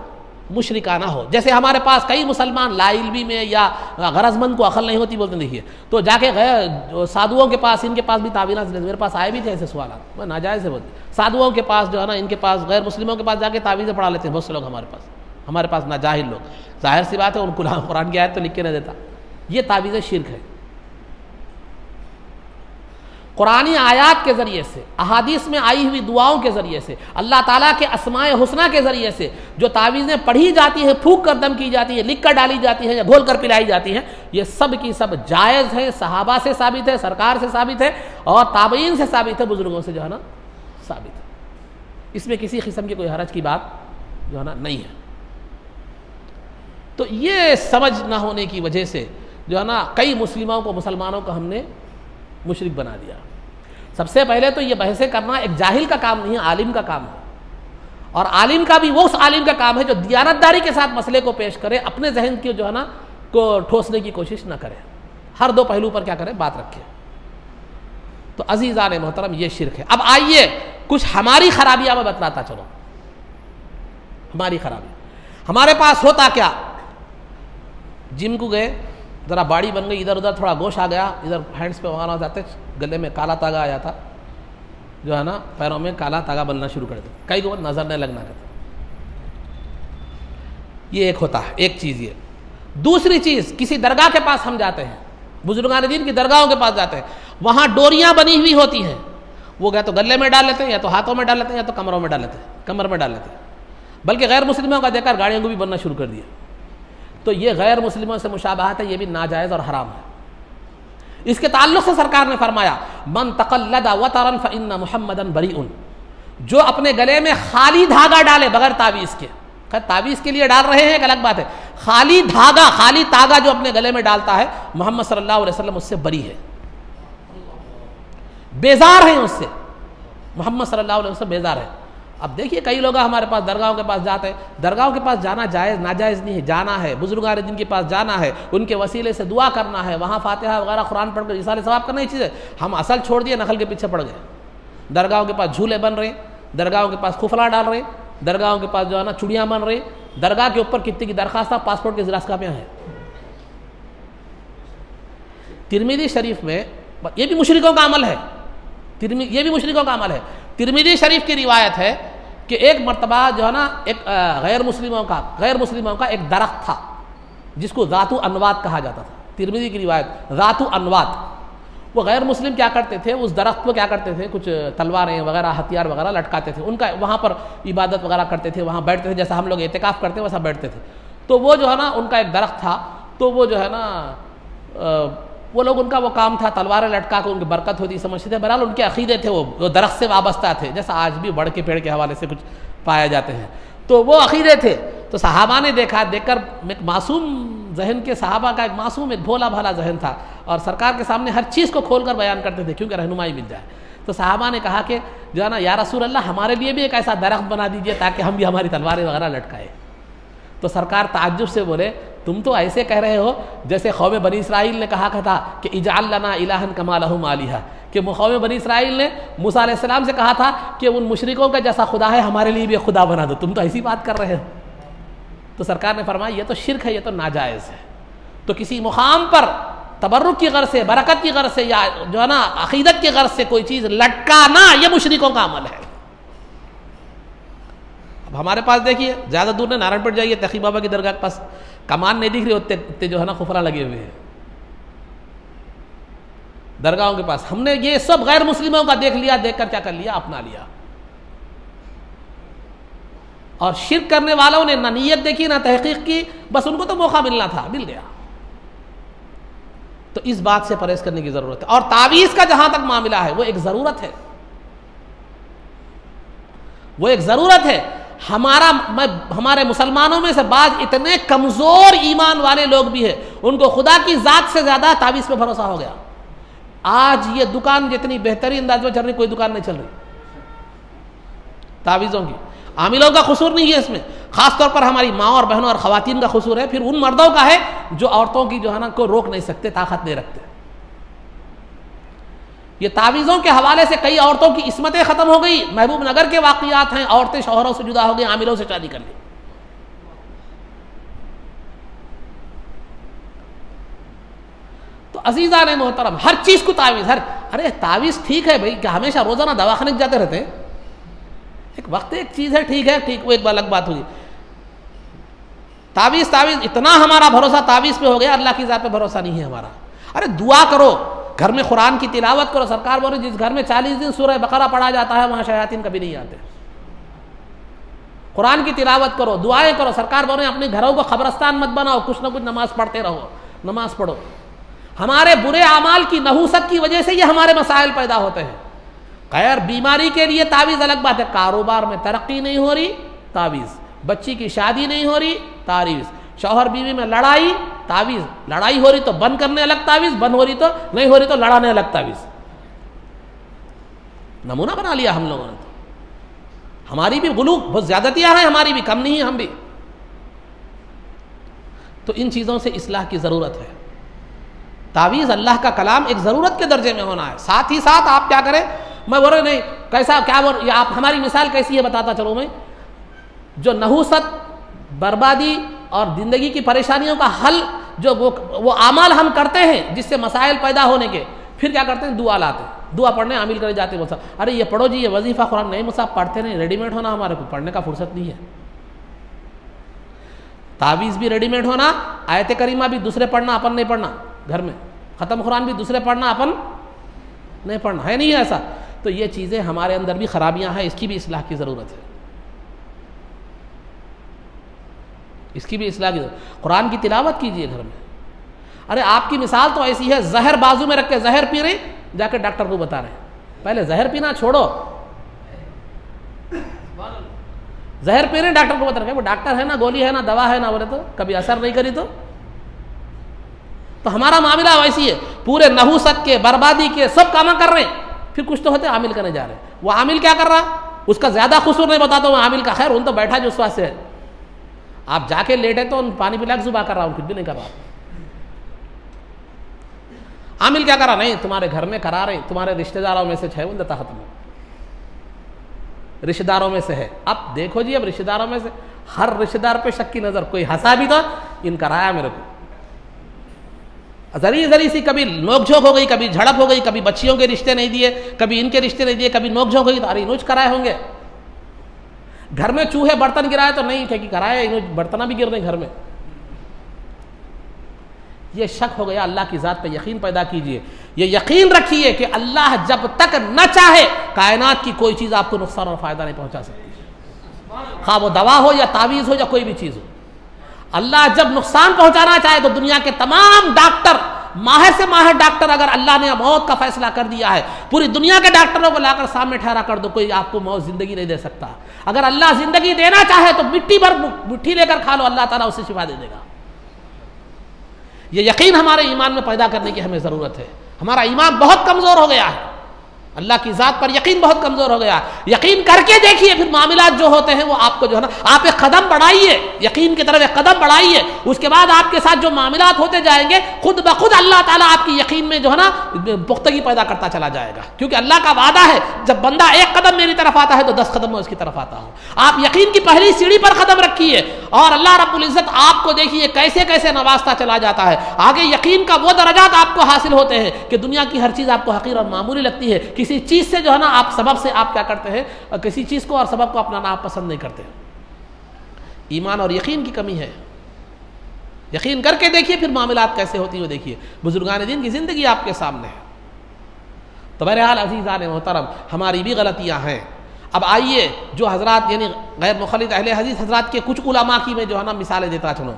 मुशरिकाना हो। जैसे हमारे पास कई मुसलमान लाइल्मी में या गरजमंद को अकल नहीं होती बोलते देखिए, तो जाके गए साधुओं के पास, इनके पास भी तावीज़, मेरे पास आए भी थे ऐसे सवाल, मैं नाजायज़ से बोलते, साधुओं के पास जो है ना, इनके पास, गैर मुस्लिमों के पास जाके तावीज़ें पढ़ा लेते हैं बहुत से लोग हमारे पास ना जाहिल लोग। जाहिर सी बात है उनको कुरान की आयत तो लिख के नहीं देता, ये तावीज़ शिर्क है। कुरानी आयात के ज़रिए से, अहादीस में आई हुई दुआओं के ज़रिए से, अल्लाह ताला के अस्माए हुस्ना के ज़रिए से जो तावीज़ें पढ़ी जाती है, फूंक कर दम की जाती है, लिख कर डाली जाती है या घोल कर पिलाई जाती हैं, ये सब की सब जायज़ है, सहाबा से साबित है, सरकार से साबित है और ताबईन से साबित है, बुज़ुर्गों से जो है ना साबित है। इसमें किसी किस्म की कोई हरज की बात जो है ना नहीं है। तो ये समझ ना होने की वजह से जो है ना कई मुसलमानों को हमने मुशरिक बना दिया। सबसे पहले तो ये बहसें करना एक जाहिल का काम नहीं है, आलिम का काम है। और आलिम का भी वो उस आलिम का काम है जो दियानतदारी के साथ मसले को पेश करे, अपने जहन की जो है ना को ठोसने की कोशिश ना करे, हर दो पहलू पर क्या करे, बात रखे। तो अजीज़ान मोहतरम ये शिर्क है। अब आइए कुछ हमारी खराबियां मैं बतलाता चलो। हमारी खराबी, हमारे पास होता क्या, जिम को गए, ज़रा बाड़ी बन गई, इधर उधर थोड़ा गोश आ गया, इधर हैंड्स पे वहाँ जाते, गले में काला तागा आ जाता, जो है ना पैरों में काला तागा बनना शुरू कर देता, कई को नज़र नहीं लगना करता। ये एक होता है, एक चीज़ ये। दूसरी चीज़, किसी दरगाह के पास हम जाते हैं, बुजुर्गान दीन की दरगाहों के पास जाते हैं, वहाँ डोरियाँ बनी हुई होती हैं, वो या तो गले में डाल लेते हैं, या तो हाथों में डाल लेते हैं, या तो कमरों में डाल लेते हैं, कमर में डाल लेते हैं। बल्कि गैर मुस्लिमों का देखकर गाड़ियों को भी बनना शुरू कर दिया। तो ये गैर मुस्लिमों से मुशाबहत है, ये भी नाजायज़ और हराम है। इसके ताल्लुक से सरकार ने फरमाया, मन तक़ल्लदा वतरन फ़इन्ना मुहम्मदन बरीउन, जो अपने गले में खाली धागा डाले बगैर तावीज़ के, खैर तावीज़ के लिए डाल रहे हैं एक अलग बात है, खाली धागा, खाली तागा जो अपने गले में डालता है, मोहम्मद सल्लल्लाहु अलैहि वसल्लम उससे बरी है, बेजार हैं उससे, मोहम्मद सल्लल्लाहु अलैहि वसल्लम बेजार है। अब देखिए कई लोग हमारे पास दरगाहों के पास जाते हैं, दरगाहों के पास जाना जायज़ नाजायज़ नहीं है, जाना है, बुजुर्गान दीन के पास जाना है, उनके वसीले से दुआ करना है, वहाँ फातिहा वगैरह कुरान पढ़कर इसाले सवाब करना ही चीज़ है। हम असल छोड़ दिए, नकल के पीछे पड़ गए। दरगाहों के पास झूले बन रहे, दरगाहों के पास खुफला डाल रहे, दरगाहों के पास जो है ना चूड़ियाँ बन रही, दरगाह के ऊपर कितने की दरखास्त, पासपोर्ट की ज़ेरॉक्स कापियाँ हैं। तिरमिज़ी शरीफ में, ये भी मुशरिकों का अमल है, ये भी मुशरिकों का अमल है। तिरमिज़ी शरीफ की रिवायत है कि एक मरतबा जो है ना एक गैर मुस्लिमों का एक दरख्त था जिसको ज़ातु अनवात कहा जाता था। तिरमिज़ी की रिवायत, ज़ातु अनवात। वो गैर मुस्लिम क्या करते थे, उस दरख्त को क्या करते थे, कुछ तलवारें वगैरह हथियार वगैरह लटकाते थे, उनका वहाँ पर इबादत वगैरह करते थे, वहाँ बैठते थे, जैसा हम लोग एतिकाफ़ करते हैं वैसा बैठते थे। तो वो जो है ना उनका एक दरख्त था, तो वो जो है ना वो लोग, उनका वो काम था तलवारें लटका कर उनकी बरकत होती समझते थे। बहरहाल उनके अकीदे थे, वो दरख्त से वाबस्ता थे, जैसा आज भी बड़ के पेड़ के हवाले से कुछ पाए जाते हैं। तो वो अकीदे थे। तो सहाबा ने देखा, देखकर एक मासूम जहन के सहाबा का एक मासूम, एक भोला भाला जहन था और सरकार के सामने हर चीज़ को खोल कर बयान करते थे क्योंकि रहनुमाई मिल जाए। तो सहाबा ने कहा कि जो है ना या रसूल अल्लाह, हमारे लिए भी एक ऐसा दरख्त बना दीजिए ताकि हम भी हमारी तलवारें वगैरह लटकाए। तो सरकार ताज्जुब से बोले, तुम तो ऐसे कह रहे हो जैसे कौम बनी इसराइल ने कहा था कि इजअल लना इलाहन कमा लहुम आलिहा, कि कौम बनी इसराइल ने मूसा अलैहिस्सलाम से कहा था कि उन मुशरिकों का जैसा खुदा है हमारे लिए भी खुदा बना दो, तुम तो ऐसी बात कर रहे हो। तो सरकार ने फरमाया ये तो शिर्क है, ये तो नाजायज़ है। तो किसी मुकाम पर तबर्रुक की गर्ज से, बरकत की गर्ज से, या जो है ना अकीदत की गर्ज से कोई चीज़ लटकाना, ये मुशरिकों का अमल है। अब हमारे पास देखिए, ज़्यादा दूर नहीं, नारायणपुर जाइए, तकी बाबा की दरगाह के पास कमान नहीं दिख रही, उतने जो है ना खुफरा लगे हुए हैं दरगाहों के पास। हमने ये सब गैर मुस्लिमों का देख लिया, देखकर क्या कर लिया, अपना लिया। और शिर्क करने वालों ने ना नीयत देखी ना तहकीक की, बस उनको तो मौका मिलना था, मिल गया। तो इस बात से परहेज करने की जरूरत है। और तावीज़ का जहां तक मामला है, वो एक ज़रूरत है, वो एक ज़रूरत है। हमारे मुसलमानों में से बाज इतने कमज़ोर ईमान वाले लोग भी हैं, उनको खुदा की ज़ात से ज़्यादा तावीज़ पे भरोसा हो गया। आज ये दुकान जितनी बेहतरीन अंदाज में चल रही, कोई दुकान नहीं चल रही तावीज़ों की। आमिलों का कसूर नहीं है इसमें, ख़ासतौर पर हमारी माँ और बहनों और ख़वातीन का कसूर है। फिर उन मर्दों का है जो औरतों की जो है ना को रोक नहीं सकते, ताकत नहीं रखते। ये तावीज़ों के हवाले से कई औरतों की इस्मतें ख़त्म हो गई। महबूब नगर के वाक़ियात हैं, औरतें शौहरों से जुदा हो गई, आमिलों से शादी कर ली। तो अज़ीज़ान मोहतरम, हर चीज़ को तावीज़, अरे तावीज़ ठीक है भाई, क्या हमेशा रोज़ाना दवाखाने जाते रहते हैं? एक वक्त एक चीज़ है, ठीक है, ठीक, वो एक अलग बात हुई। तावीज़ तावीज़ इतना हमारा भरोसा तावीज़ पे हो गया, अल्लाह की ज़ात पे भरोसा नहीं है हमारा। अरे दुआ करो, घर में कुरान की तिलावत करो। सरकार बोल रही जिस घर में 40 दिन सूरह बकरा पढ़ा जाता है वहाँ शयातीन कभी नहीं आते। कुरान की तिलावत करो, दुआएं करो। सरकार बोल रहे अपने घरों को खबरस्तान मत बनाओ, कुछ ना कुछ नमाज पढ़ते रहो, नमाज पढ़ो। हमारे बुरे आमाल की नहूसत की वजह से ये हमारे मसाइल पैदा होते हैं। खैर बीमारी के लिए तावीज़ अलग बात है, कारोबार में तरक्की नहीं हो रही तावीज़, बच्ची की शादी नहीं हो रही तावीज़, शौहर बीवी में लड़ाई तावीज़, लड़ाई हो रही तो बंद करने अलग तावीज़, बंद हो रही तो नहीं हो रही तो लड़ाने अलग तावीज़। नमूना बना लिया हम लोगों ने। तो हमारी भी गुलूक बहुत ज़्यादतियाँ हैं, हमारी भी कम नहीं है हम भी। तो इन चीज़ों से इस्लाह की ज़रूरत है। तावीज़ अल्लाह का कलाम एक ज़रूरत के दर्जे में होना है। साथ ही साथ आप क्या करें, मैं बोल रहा नहीं कैसा क्या बोल, आप हमारी मिसाल कैसी है बताता चलो मैं। जो नहूसत, बर्बादी और ज़िंदगी की परेशानियों का हल, जो वो आमाल हम करते हैं जिससे मसाइल पैदा होने के, फिर क्या करते हैं, दुआ लाते हैं, दुआ पढ़ने आमिल करे जाते हैं। मुसाफ अरे ये पढ़ो जी, ये वजीफ़ा कुरान नहीं, मुसाफ पढ़ते नहीं, रेडीमेड होना, हमारे को पढ़ने का फुर्सत नहीं है। तावीज़ भी रेडीमेड होना, आयत करीमा भी दूसरे पढ़ना, अपन नहीं पढ़ना घर में, ख़त्म कुरान भी दूसरे पढ़ना, अपन नहीं पढ़ना, है नहीं है ऐसा। तो ये चीज़ें हमारे अंदर भी खराबियां हैं, इसकी भी इस्लाह की ज़रूरत है, इसकी भी इस्लाह की ज़रूरत। कुरान की तिलावत कीजिए घर में। अरे आपकी मिसाल तो ऐसी है, जहर बाजू में रख के जहर पी रहे, जाकर डॉक्टर को बता रहे पहले जहर पीना छोड़ो, जहर पी रहे डॉक्टर को बता रहे, वो डॉक्टर है ना, गोली है ना, दवा है ना, बोले तो कभी असर नहीं करी। तो हमारा मामला वैसी है, पूरे नहूसत के, बर्बादी के सब काम कर रहे हैं, फिर कुछ तो होते आमिल करने जा रहे हैं। वो आमिल क्या कर रहा, उसका ज्यादा कसूर नहीं बताता हूँ आमिल का, खैर उन तो बैठा जो उस वास्ते है। आप जाके लेटे तो पानी पिला के जुबा कर रहा हूँ, कुछ भी नहीं कर रहा। आमिल क्या कर रहा, नहीं तुम्हारे घर में करा रहे, तुम्हारे रिश्तेदारों में से है, उन तहत में रिश्तेदारों में से है। अब देखो जी, अब रिश्तेदारों में से हर रिश्तेदार पे शक की नजर, कोई हंसा भी तो इन कराया मेरे को, जरी जरी सी कभी नोकझोंक हो गई, कभी झड़प हो गई, कभी बच्चियों के रिश्ते नहीं दिए, कभी इनके रिश्ते नहीं दिए, कभी नोकझोंक हो गई तो अरे इनोज कराए होंगे। घर में चूहे बर्तन गिराए तो नहीं थे कि कराए, इनोज बर्तना भी गिर रहे घर में। ये शक हो गया। अल्लाह की ज़ात पे यकीन पैदा कीजिए, ये यकीन रखिए कि अल्लाह जब तक न चाहे कायनात की कोई चीज़ आपको नुकसान और फ़ायदा नहीं पहुंचा सकती, खा वो दवा हो या तावीज़ हो या कोई भी चीज़ हो। अल्लाह जब नुकसान पहुंचाना चाहे तो दुनिया के तमाम डॉक्टर, माहिर से माहिर डॉक्टर, अगर अल्लाह ने मौत का फैसला कर दिया है, पूरी दुनिया के डॉक्टरों को लाकर सामने ठहरा कर दो, कोई आपको मौत जिंदगी नहीं दे सकता। अगर अल्लाह जिंदगी देना चाहे तो मिट्टी भर मिट्टी लेकर खा लो, अल्लाह ताला उसे शिफा दे देगा। ये यकीन हमारे ईमान में पैदा करने की हमें ज़रूरत है। हमारा ईमान बहुत कमज़ोर हो गया है, अल्लाह की ज़ात पर यकीन बहुत कमज़ोर हो गया। यकीन करके देखिए, फिर मामलात जो होते हैं वो आपको जो है ना, आप एक कदम बढ़ाइए, यकीन की तरफ एक कदम बढ़ाइए, उसके बाद आपके साथ जो मामलात होते जाएंगे खुद ब खुद अल्लाह ताला आपकी यकीन में जो है ना पुख्तगी पैदा करता चला जाएगा। क्योंकि अल्लाह का वादा है, जब बंदा एक कदम मेरी तरफ आता है तो 10 कदम मैं उसकी तरफ आता हूँ। आप यकीन की पहली सीढ़ी पर कदम रखिए और अल्लाह रब्बुल इज़्ज़त आपको देखिए कैसे कैसे नवाजता चला जाता है। आगे यकीन का वो दर्जात आपको हासिल होते हैं कि दुनिया की हर चीज़ आपको हकीर और मामूली लगती है। किसी चीज़ से जो है ना आप सबब से आप क्या करते हैं, किसी चीज़ को और सबब को अपनाना आप पसंद नहीं करते। ईमान और यकीन की कमी है। यकीन करके देखिए फिर मामलात कैसे होती है देखिए। बुजुर्गान दीन की ज़िंदगी आपके सामने है। तो बहरहाल अज़ीज़ान मोहतरम, हमारी भी गलतियाँ हैं। अब आइए जो हज़रात यानी गैर मुखलिद अहले हदीस हज़रात के कुछ उलमा की मैं जो है ना मिसालें देता चलूँ।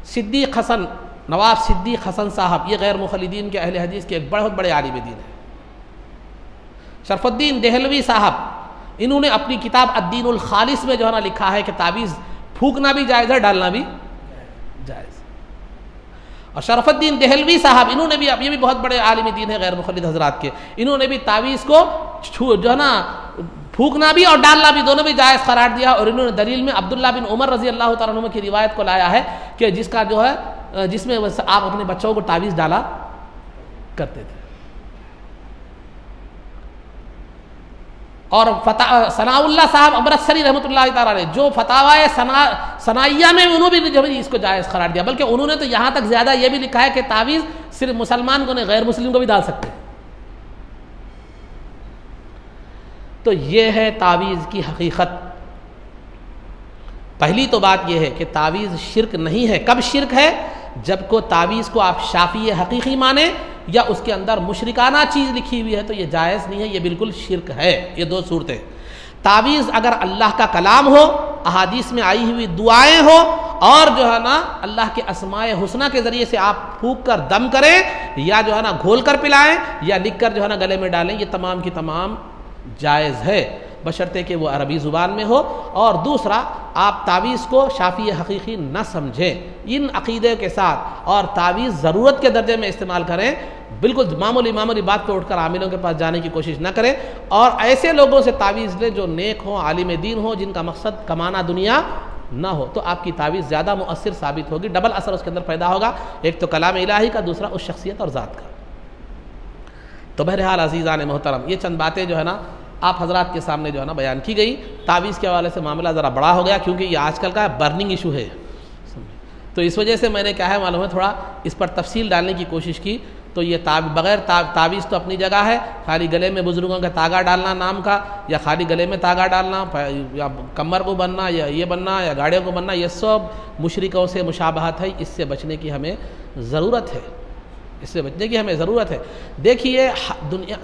सिद्दीक़ हसन, नवाब सिद्दीक़ हसन साहब, ये गैर मुखलिदीन के अहले हदीस के एक बहुत बड़े आलिम दीन है। शरफुद्दीन देहलवी साहब, इन्होंने अपनी किताब अद्दीनुल खालिस में जो है ना लिखा है कि तावीज़ फूकना भी जायज़ है, डालना भी जायज़। और शरफुद्दीन देहलवी साहब, इन्होंने भी, अब ये भी बहुत बड़े आलिम दीन है गैर मुखलिद हज़रात के, इन्होंने भी तावीज़ को जो है ना फूकना भी और डालना भी दोनों भी जायज़ करार दिया। और इन्होंने दलील में अब्दुल्ला बिन उमर रज़ी अल्लाह तआला अन्हु की रिवायत को लाया है कि जिसका जो है जिसमें आप अपने बच्चों को तावीज़ डाला करते थे। और सनाउल्लाह साहब अमृतसरी रहमतुल्लाह तआला अलैह, जो फतावाए सनाइया में उन्होंने भी जब इसको जायज़ करार दिया, बल्कि उन्होंने तो यहाँ तक ज़्यादा ये भी लिखा है कि तावीज़ सिर्फ मुसलमान को नहीं गैर मुस्लिम को भी डाल सकते हैं। तो ये है तावीज़ की हकीकत। पहली तो बात यह है कि तावीज़ शिरक नहीं है। कब शिरक है? जब को तावीज़ को आप शाफ़ी हकीकी माने या उसके अंदर मुशरिकाना चीज़ लिखी हुई है तो ये जायज़ नहीं है, ये बिल्कुल शिरक है। ये दो सूरतें। तावीज़ अगर अल्लाह का कलाम हो, अहादीस में आई हुई दुआएं हो और जो है ना अल्लाह के अस्माए हुस्ना के ज़रिए से आप फूंक कर दम करें या जो है ना घोल कर पिलाएं या लिख कर जो है ना गले में डालें, ये तमाम की तमाम जायज़ है, बशर्ते कि वो अरबी ज़ुबान में हो। और दूसरा, आप तावीज़ को शाफ़ी हकीकी न समझें इन अक़ीदे के साथ और तावीज़ ज़रूरत के दर्जे में इस्तेमाल करें। बिल्कुल मामूली बात पर उठकर आमिलों के पास जाने की कोशिश न करें और ऐसे लोगों से तावीज़ लें जो नेक हों, आलिम दीन हो, जिनका मकसद कमाना दुनिया ना हो, तो आपकी तावीज़ ज़्यादा मुअस्सिर साबित होगी। डबल असर उसके अंदर पैदा होगा, एक तो कलाम इलाही का, दूसरा उस शख्सियत और ज़ात का। तो बहरहाल अज़ीज़ान मोहतरम, ये चंद बातें जो है ना आप हजरात के सामने जो है ना बयान की गई। तावीज़ के हवाले से मामला ज़रा बड़ा हो गया क्योंकि ये आजकल का बर्निंग इशू है, तो इस वजह से मैंने क्या है मालूम है थोड़ा इस पर तफसील डालने की कोशिश की। तो ये बग़ैर तावीज़ तो अपनी जगह है, खाली गले में बुज़ुर्गों का तागा डालना नाम का, या खाली गले में तागा डालना, या कमर को बनना, या ये बनना, या गाड़ियों को बनना, ये सब मुशरिकों से मुशाबहत है। इससे बचने की हमें ज़रूरत है, इससे बचने की हमें ज़रूरत है। देखिए,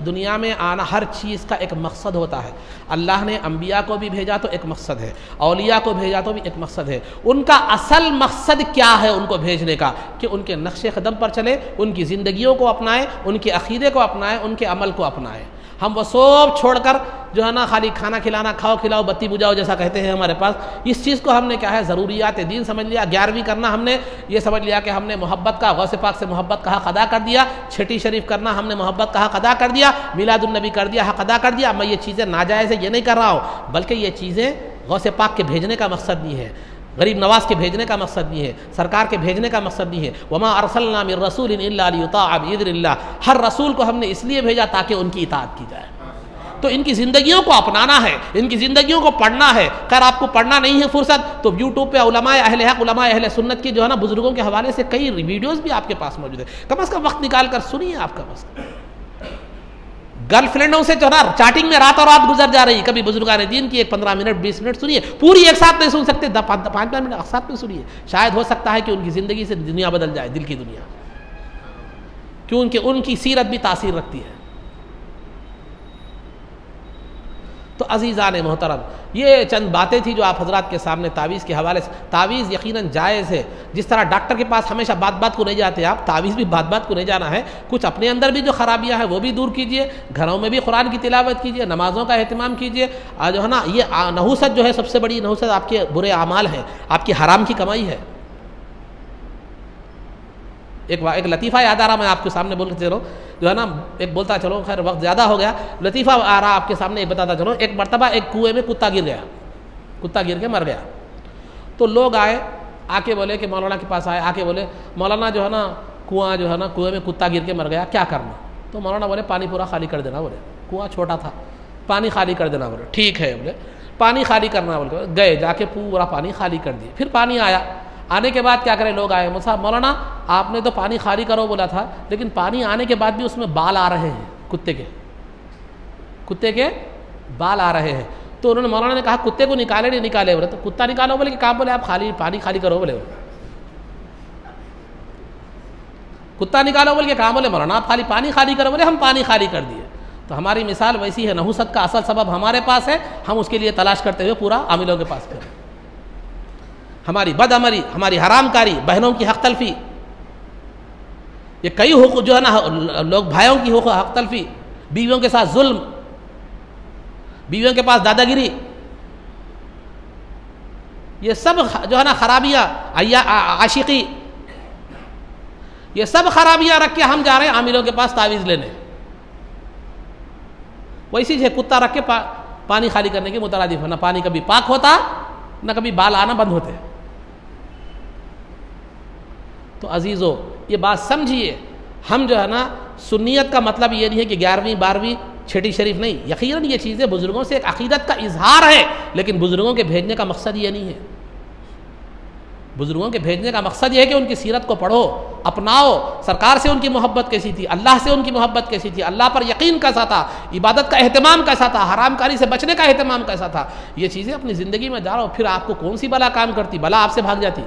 दुनिया में आना हर चीज़ का एक मकसद होता है। अल्लाह ने अम्बिया को भी भेजा तो एक मकसद है, औलिया को भेजा तो भी एक मकसद है। उनका असल मकसद क्या है उनको भेजने का? कि उनके नक्शे कदम पर चले, उनकी ज़िंदगियों को अपनाएं, उनके अक़ीदे को अपनाएं, उनके अमल को अपनाएं। हम वो सब छोड़कर जो है ना खाली खाना खिलाना, खाओ खिलाओ बत्ती बुझाओ जैसा कहते हैं हमारे पास, इस चीज़ को हमने क्या है ज़रूरियात दीन समझ लिया। 11वीं करना हमने ये समझ लिया कि हमने मोहब्बत का, गौसे पाक से मोहब्बत का हक़ अदा कर दिया। छठी शरीफ करना हमने मोहब्बत का हक़ अदा कर दिया। मिलादुन्नबी कर दिया, हक़ अदा कर दिया। मैं ये चीज़ें नाजायज़ है ये नहीं कर रहा हूँ, बल्कि ये चीज़ें गौसे पाक के भेजने का मकसद नहीं है, गरीब नवाज के भेजने का मकसद नहीं है, सरकार के भेजने का मकसद नहीं है। वमा अरसलना मिर रसूलिन इल्ला लियुताअ बिइज़्निल्लाह, हर रसूल को हमने इसलिए भेजा ताकि उनकी इताअत की जाए। तो इनकी ज़िंदगियों को अपनाना है, इनकी ज़िंदगियों को पढ़ना है। खैर आपको पढ़ना नहीं है फुर्सत तो यूट्यूब पे उलमाए अहले हक़, उलमाए अहले सुन्नत की जो है ना बुजुर्गों के हवाले से कई वीडियोज़ भी आपके पास मौजूद है। कम अज़ कम वक्त निकाल कर सुनिए। आप कम अज़ कम गर्लफ्रेंडों से जो ना चैटिंग में रातों रात गुजर जा रही, कभी बुजुर्गान दीन की 15 मिनट 20 मिनट सुनिए, पूरी एक साथ नहीं सुन सकते, 5 मिनट एक साथ में सुनिए। शायद हो सकता है कि उनकी ज़िंदगी से दुनिया बदल जाए, दिल की दुनिया, क्योंकि उनकी सीरत भी तासीर रखती है। तो अज़ीज़ान मोहतरम, ये चंद बातें थी जो आप हजरात के सामने तावीज़ के हवाले से। तावीज़ यकीनन जायज़ है। जिस तरह डॉक्टर के पास हमेशा बात को नहीं जाते आप, तावीज़ भी बात को नहीं जाना है। कुछ अपने अंदर भी जो ख़राबियाँ हैं वो भी दूर कीजिए, घरों में भी कुरान की तिलावत कीजिए, नमाज़ों का एहतमाम कीजिए। जो है ना ये नहुसत जो है सबसे बड़ी नहुसत आपके बुरे आमाल हैं, आपकी हराम की कमाई है। एक लतीफ़ा याद आ रहा, मैं आपके सामने बोल के चलो जो है ना, एक बोलता चलो, खैर वक्त ज़्यादा हो गया, लतीफ़ा आ रहा आपके सामने, एक बताता चलो। एक मरतबा एक कुएं में कुत्ता गिर गया, कुत्ता गिर के मर गया। तो लोग आए, आके बोले कि मौलाना के पास आए, आके बोले मौलाना जो है ना कुआं जो है ना कुएं में कुत्ता गिर के मर गया, क्या करना? तो मौलाना बोले पानी पूरा खाली कर देना। बोले कुआं छोटा था, पानी खाली कर देना। बोले ठीक है। बोले पानी खाली करना। बोले गए, जाके पूरा पानी खाली कर दिए। फिर पानी आया, आने के बाद क्या करें, लोग आए, मौलाना आपने तो पानी खाली करो बोला था, लेकिन पानी आने के बाद भी उसमें बाल आ रहे हैं, कुत्ते के बाल आ रहे हैं। तो उन्होंने मौलाना ने कहा कुत्ते को निकाले नहीं निकाले? बोले तो कुत्ता निकालो। बोले कि काम? बोले आप पानी खाली करो। बोले कुत्ता निकालो। बोले कि काम? बोले मौलाना आप पानी खाली करो। बोले हम पानी खाली कर दिए। तो हमारी मिसाल वैसी है, नहुसत का असल सबब हमारे पास है, हम उसके लिए तलाश करते हुए पूरा आमिलों के पास करें। हमारी बदअमली, हमारी हरामकारी, बहनों की हक तलफी, ये कई हुकूक जो है ना लोग भाइयों की हक तलफी, बीवियों के साथ जुल्म, बीवियों के पास दादागिरी, ये सब जो है ना खराबियाँ, आशिकी, ये सब खराबियाँ रख के हम जा रहे हैं आमिलों के पास तावीज़ लेने। वैसी है कुत्ता रख के पानी खाली करने के मुतरादिफ है। ना पानी कभी पाक होता, ना कभी बाल आना बंद होते। तो अजीज़ों ये बात समझिए, हम जो है ना सुन्नियत का मतलब ये नहीं है कि 11वीं 12वीं छठी शरीफ नहीं। यकीनन ये चीज़ें बुज़ुर्गों से एक अक़ीदत का इजहार है, लेकिन बुज़ुर्गों के भेजने का मकसद ये नहीं है। बुज़ुर्गों के भेजने का मकसद ये है कि उनकी सीरत को पढ़ो, अपनाओ। सरकार से उनकी मोहब्बत कैसी थी, अल्लाह से उनकी मोहब्बत कैसी थी, अल्लाह पर यकीन कैसा था, इबादत का अहतमाम कैसा था, हरामकारी से बचने का अहतमाम कैसा था, ये चीज़ें अपनी ज़िंदगी में डालो। फिर आपको कौन सी बला काम करती, बला आपसे भाग जाती।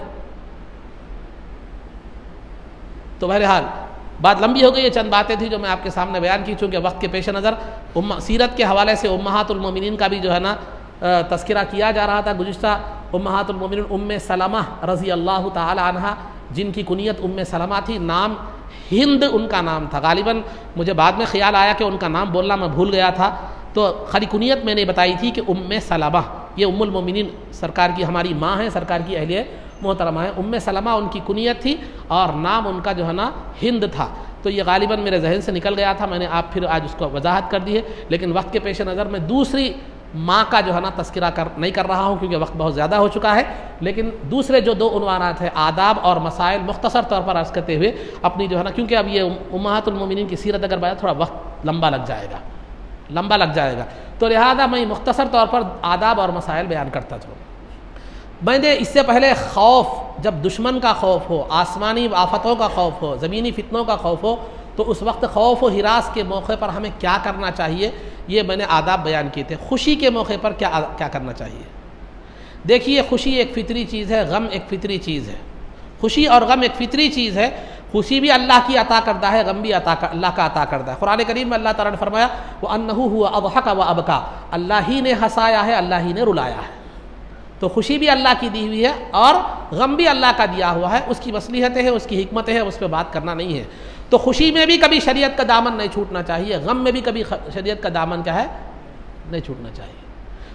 तो बहरहाल बात लंबी हो गई है, चंद बातें थी जो मैं आपके सामने बयान की। चूँकि वक्त के पेश नज़र सीरत के हवाले से उम्महातुल मोमिनीन का भी जो है ना तज़किरा किया जा रहा था। गुज़िश्ता उम्महातुल मोमिनीन उम्मे सलमा रज़ी अल्लाह ताला अन्हा, जिनकी कुनियत उम्मे सलमा थी, नाम हिंद उनका नाम था। गालिबन मुझे बाद में ख्याल आया कि उनका नाम बोलना मैं भूल गया था, तो खाली कुनियत मैंने बताई थी कि उम्मे सलमा, ये उम्मुल मोमिनीन सरकार की हमारी माँ हैं, सरकार की अहलिया मोहतरमा है। उम्मे सलमा उनकी कुनियत थी और नाम उनका जो है ना हिंद था। तो ये गालिबन मेरे जहन से निकल गया था, मैंने आप फिर आज उसको वजाहत कर दी है। लेकिन वक्त के पेश नज़र मैं दूसरी माँ का जो है ना तस्करा नहीं कर रहा हूँ, क्योंकि वक्त बहुत ज़्यादा हो चुका है। लेकिन दूसरे जो दो उन्वानात हैं, आदाब और मसाइल, मुख्तसर तौर पर अर्ज़ करते हुए अपनी जो है ना, क्योंकि अब ये उम्महातुल मोमिनीन की सीरत अगर बताया थोड़ा वक्त लंबा लग जाएगा, तो लिहाजा मैं मुख्तसर तौर पर आदाब और मसाइल बयान करता चलूँ। मैंने इससे पहले खौफ, जब दुश्मन का खौफ हो, आसमानी आफतों का खौफ हो, ज़मीनी फितनों का खौफ हो, तो उस वक्त खौफ व हिरास के मौके पर हमें क्या करना चाहिए, ये मैंने आदाब बयान किए थे। खुशी के मौके पर क्या करना चाहिए। देखिए, खुशी एक फ़ितरी चीज़ है, गम एक फ़ितरी चीज़ है। खुशी और गम एक फ़ितरी चीज़ है। खुशी भी अल्लाह की अता करता है, गम भी अल्लाह का अता करता है। कुरान करीम में अल्लाह ताला ने फरमाया वो अन्नहु हुवा अज़हक व अबका, अल्लाह ही ने हंसाया है, अल्लाह ही ने रुलाया है। तो खुशी भी अल्लाह की दी हुई है और गम भी अल्लाह का दिया हुआ है। उसकी मसलिहतें हैं, उसकी हिकमतें हैं, उस पर बात करना नहीं है। तो खुशी में भी कभी शरीयत का दामन नहीं छूटना चाहिए, गम में भी कभी शरीयत का दामन क्या है, नहीं छूटना चाहिए।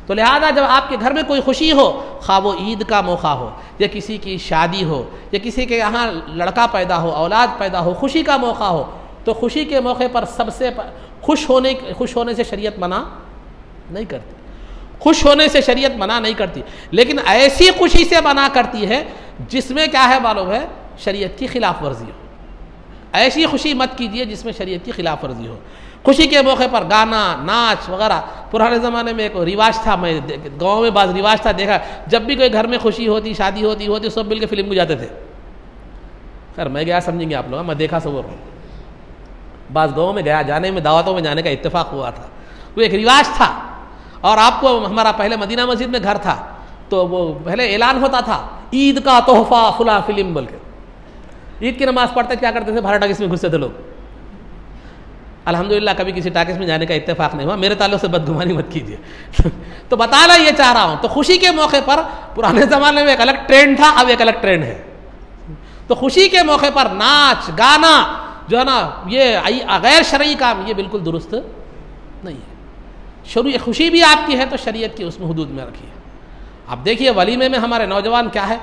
तो लिहाजा जब आपके घर में कोई खुशी हो, खा वो ईद का मौका हो, या किसी की शादी हो, या किसी के यहाँ लड़का पैदा हो, औलाद पैदा हो, खुशी का मौका हो, तो खुशी के मौके पर सबसे खुश होने से शरीयत मना नहीं करती। खुश होने से शरीयत मना नहीं करती, लेकिन ऐसी खुशी से मना करती है जिसमें क्या है मालूम है, शरीयत की खिलाफ वर्जी हो। ऐसी खुशी मत कीजिए जिसमें शरीयत की खिलाफ वर्जी हो। खुशी के मौके पर गाना, नाच वगैरह, पुराने ज़माने में एक रिवाज था, मैं गाँव में बाज़ रिवाज था, देखा जब भी कोई घर में खुशी होती, शादी होती सब मिल के फिल्म को जाते थे। खैर मैं गया समझेंगे आप लोग, मैं देखा सब और बाज़ गाँव में गया, जाने में दावतों में जाने का इत्तेफाक हुआ था, वो एक रिवाज था। और आपको हमारा पहले मदीना मस्जिद में घर था, तो वो पहले ऐलान होता था ईद का तोहफा फुला फिल्म बोल के। ईद की नमाज़ पढ़ते क्या करते थे, बाहर टाकिस में घुसते थे लोग। अल्हम्दुलिल्लाह कभी किसी टाकिस में जाने का इत्तेफाक नहीं हुआ, मेरे ताल्लुक से बदगुमानी मत कीजिए। तो बताना ये चाह रहा हूँ, तो खुशी के मौके पर पुराने ज़माने में एक अलग ट्रेंड था, अब एक अलग ट्रेंड है। तो खुशी के मौके पर नाच गाना जो है ना, ये गैर शरई काम, ये बिल्कुल दुरुस्त नहीं है। शुरू खुशी भी आपकी है तो शरीयत की उसमें हुदूद में रखिए। अब देखिए वलीमे में हमारे नौजवान क्या है,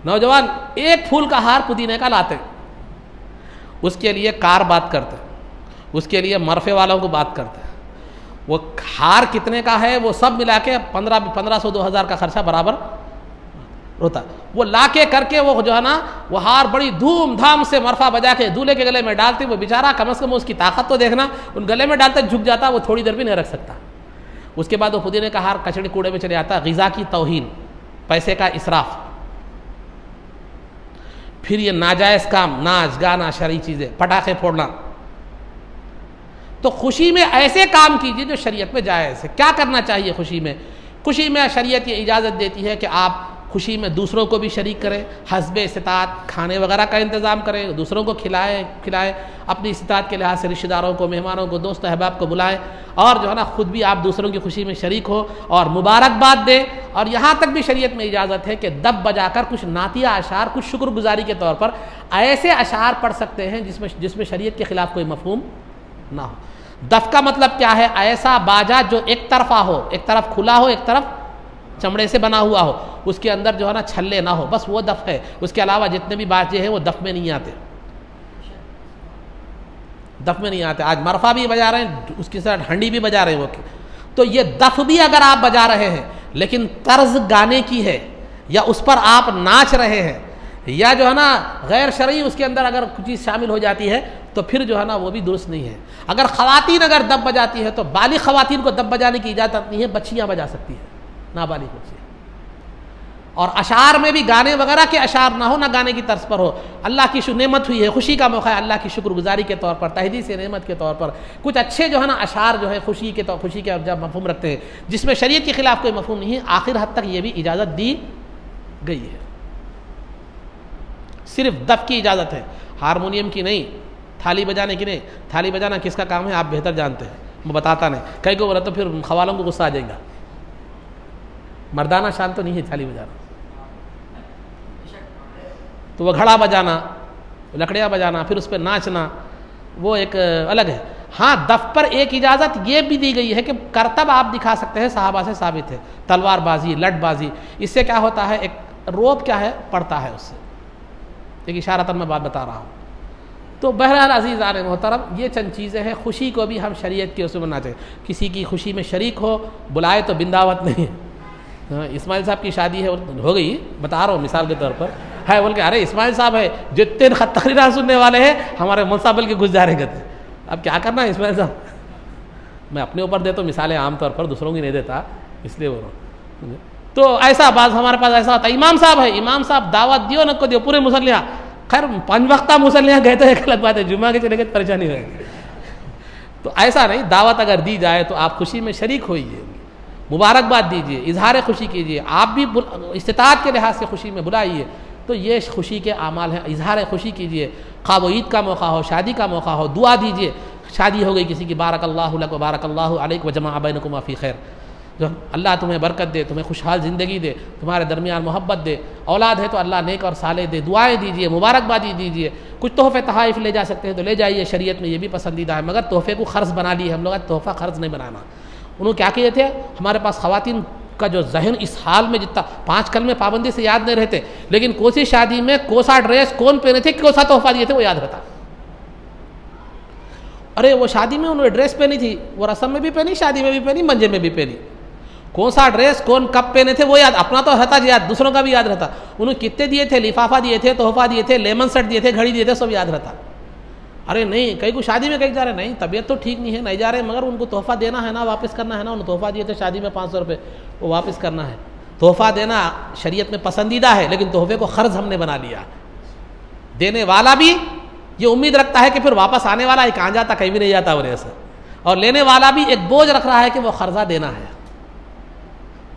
नौजवान एक फूल का हार पुदीने का लाते, उसके लिए कार बात करते, उसके लिए मरफे वालों को बात करते। वो हार कितने का है, वो सब मिला के 1500-2000 का खर्चा बराबर होता। वो लाके करके वो जो है ना, वो हार बड़ी धूमधाम से मरफा बजा के दूल्हे के गले में डालते। वो बेचारा कम से कम उसकी ताकत तो देखना, उन गले में डालते झुक जाता, वो थोड़ी देर भी नहीं रख सकता। उसके बाद वो पुदीने का हार कचड़े कूड़े में चले जाता। ग़िज़ा की तौहीन, पैसे का इसराफ, फिर ये नाजायज़ काम, नाच गाना, शरई चीज़ें, पटाखे फोड़ना। तो खुशी में ऐसे काम कीजिए जो शरीयत में जायज़ है। क्या करना चाहिए खुशी में? खुशी में शरीयत ये इजाज़त देती है कि आप खुशी में दूसरों को भी शरीक करें, हस्बे इस्तात खाने वगैरह का इंतज़ाम करें, दूसरों को खिलाएं, अपनी इस्तात के लिहाज से रिश्तेदारों को, मेहमानों को, दोस्त अहबाब को बुलाएं, और जो है ना ख़ुद भी आप दूसरों की खुशी में शरीक हो और मुबारकबाद दें। और यहाँ तक भी शरीयत में इजाज़त है कि दब बजाकर कुछ नातिया अशार, कुछ शुक्रगुजारी के तौर पर ऐसे अशार पढ़ सकते हैं जिसमें शरीयत के ख़िलाफ़ कोई मफ़हूम ना हो। दफ़ का मतलब क्या है? ऐसा बाजा जो एक तरफा हो, एक तरफ खुला हो, एक तरफ चमड़े से बना हुआ हो, उसके अंदर जो है ना छल्ले ना हो, बस वो दफ़ है। उसके अलावा जितने भी बाजे हैं वो दफ़ में नहीं आते, दफ़ में नहीं आते। आज मरफा भी बजा रहे हैं, उसके साथ हंडी भी बजा रहे हैं वो। तो ये दफ़ भी अगर आप बजा रहे हैं लेकिन तर्ज गाने की है, या उस पर आप नाच रहे हैं, या जो है ना गैर शरई उसके अंदर अगर कुछ चीज़ शामिल हो जाती है, तो फिर जो है ना वो भी दुरुस्त नहीं है। अगर ख़वातीन अगर दब बजाती है तो बालिग़ ख़वातीन को दब बजाने की इजाज़त नहीं है, बच्चियाँ बजा सकती हैं, नाबालिग़ बच्चियाँ। और अशार में भी गाने वगैरह के अशार ना हो, ना गाने की तर्ज पर हो। अल्लाह की नेमत हुई है, खुशी का मौका है, अल्लाह की शुक्रगुजारी के तौर पर, तहदीस नेमत के तौर पर कुछ अच्छे जो है ना अशार जो है खुशी के जब मफहूम रखते हैं, जिसमें शरीयत के खिलाफ कोई मफहूम नहीं है, आखिर हद तक ये भी इजाज़त दी गई है। सिर्फ दफ की इजाज़त है, हारमोनियम की नहीं, थाली बजाने की नहीं। थाली बजाना किसका काम है आप बेहतर जानते हैं, मैं बताता नहीं, कहीं को बोला तो फिर खवालों को गुस्सा आ जाएगा। मर्दाना शान तो नहीं है थाली बजाना, तो वह घड़ा बजाना, लकड़ियाँ बजाना, फिर उस पर नाचना, वो एक अलग है। हाँ, दफ पर एक इजाज़त ये भी दी गई है कि करतब आप दिखा सकते हैं, साहबा से साबित है, तलवारबाजी, लठबाजी, इससे क्या होता है, एक रोब क्या है पड़ता है, उससे एक इशारतन मैं बात बता रहा हूँ। तो बहरहाल अज़ीज़ आने मोहतरम, ये चंद चीज़ें हैं, खुशी को भी हम शरीयत के उसमें बनाना चाहिए। किसी की खुशी में शरीक हो, बुलाए तो बिंदावत नहीं है। इस्माइल साहब की शादी है, हो गई, बता रहा हूँ मिसाल के तौर पर, है बोल के अरे इस्माइल साहब है, जितने खत्तारीरा सुनने वाले हैं हमारे मुंसाबल के गुज़ जा रहे गए। अब क्या करना है इस्माइल साहब, मैं अपने ऊपर देता हूँ मिसालें आम तौर पर, दूसरों की नहीं देता, इसलिए बोल रहा हूँ। तो ऐसा बात हमारे पास ऐसा होता है, इमाम साहब है, इमाम साहब दावत दियो न को दियो, पूरे मुसल्लियाँ, खैर 5 वक्ता मुसल्लियाँ गए तो एक अलग बात है, जुम्मा के चले गए परेशानी हो। तो ऐसा नहीं, दावत अगर दी जाए तो आप खुशी में शरीक होइए, मुबारकबाद दीजिए, इजहार खुशी कीजिए, आप भी इस्तिताअत के लिहाज से खुशी में बुलाइए, तो ये खुशी के आमाल हैं। इजहार खुशी कीजिए, खा वो ईद का मौका हो, शादी का मौका हो, दुआ दीजिए, शादी हो गई किसी की, बारकल्लाहु लक व बारकल्लाहु अलैक व जमा बैनकुमा फ़ी खैर, जो अल्लाह तुम्हें बरकत दे, तुम्हें खुशहाल ज़िंदगी दे, तुम्हारे दरमियान मोहब्बत दे, औलाद है तो अल्लाह नेक और साले दे, दुआएं दीजिए, मुबारकबादी दीजिए, कुछ तोहफ़े तहाइफ ले जा सकते हैं तो ले जाइए, शरीयत में ये भी पसंदीदा है, मगर तोहफ़े को ख़र्ज़ बना लिए हम लोग, तोहफ़ा ख़र्ज़ नहीं बनाना। उन्होंने क्या किए थे, हमारे पास ख़वातीन का जो जहन इस हाल में जितना 5 कलमे पाबंदी से याद नहीं रहते, लेकिन कौन सी शादी में कौन सा ड्रेस कौन पहने थे, कौन सा तोहफ़ा दिए थे वो याद रहता। अरे वो शादी में उन्होंने ड्रेस पहनी थी, वो रस्म में भी पहनी, शादी में भी पहनी, मंजे में भी पहनी, कौन सा ड्रेस कौन कब पहने थे वो याद, अपना तो रहता याद, दूसरों का भी याद रहता। उन्होंने कितने दिए थे, लिफाफा दिए थे, तोहफा दिए थे, लेमन सेट दिए थे, घड़ी दिए थे, सब याद रहता। अरे नहीं, कहीं को शादी में कहीं जा रहे, नहीं तबीयत तो ठीक नहीं है, नहीं जा रहे, मगर उनको तोहफा देना है ना, वापस करना है ना, उन्होंने तोहफा दिए थे शादी में 500 रुपये, वो वापस करना है। तोहफा देना शरीयत में पसंदीदा है, लेकिन तोहफे को ख़र्ज़ हमने बना लिया। देने वाला भी ये उम्मीद रखता है कि फिर वापस आने वाला है, कहाँ जाता, कहीं भी नहीं जाता और ऐसा, और लेने वाला भी एक बोझ रख रहा है कि वो ख़र्जा देना है।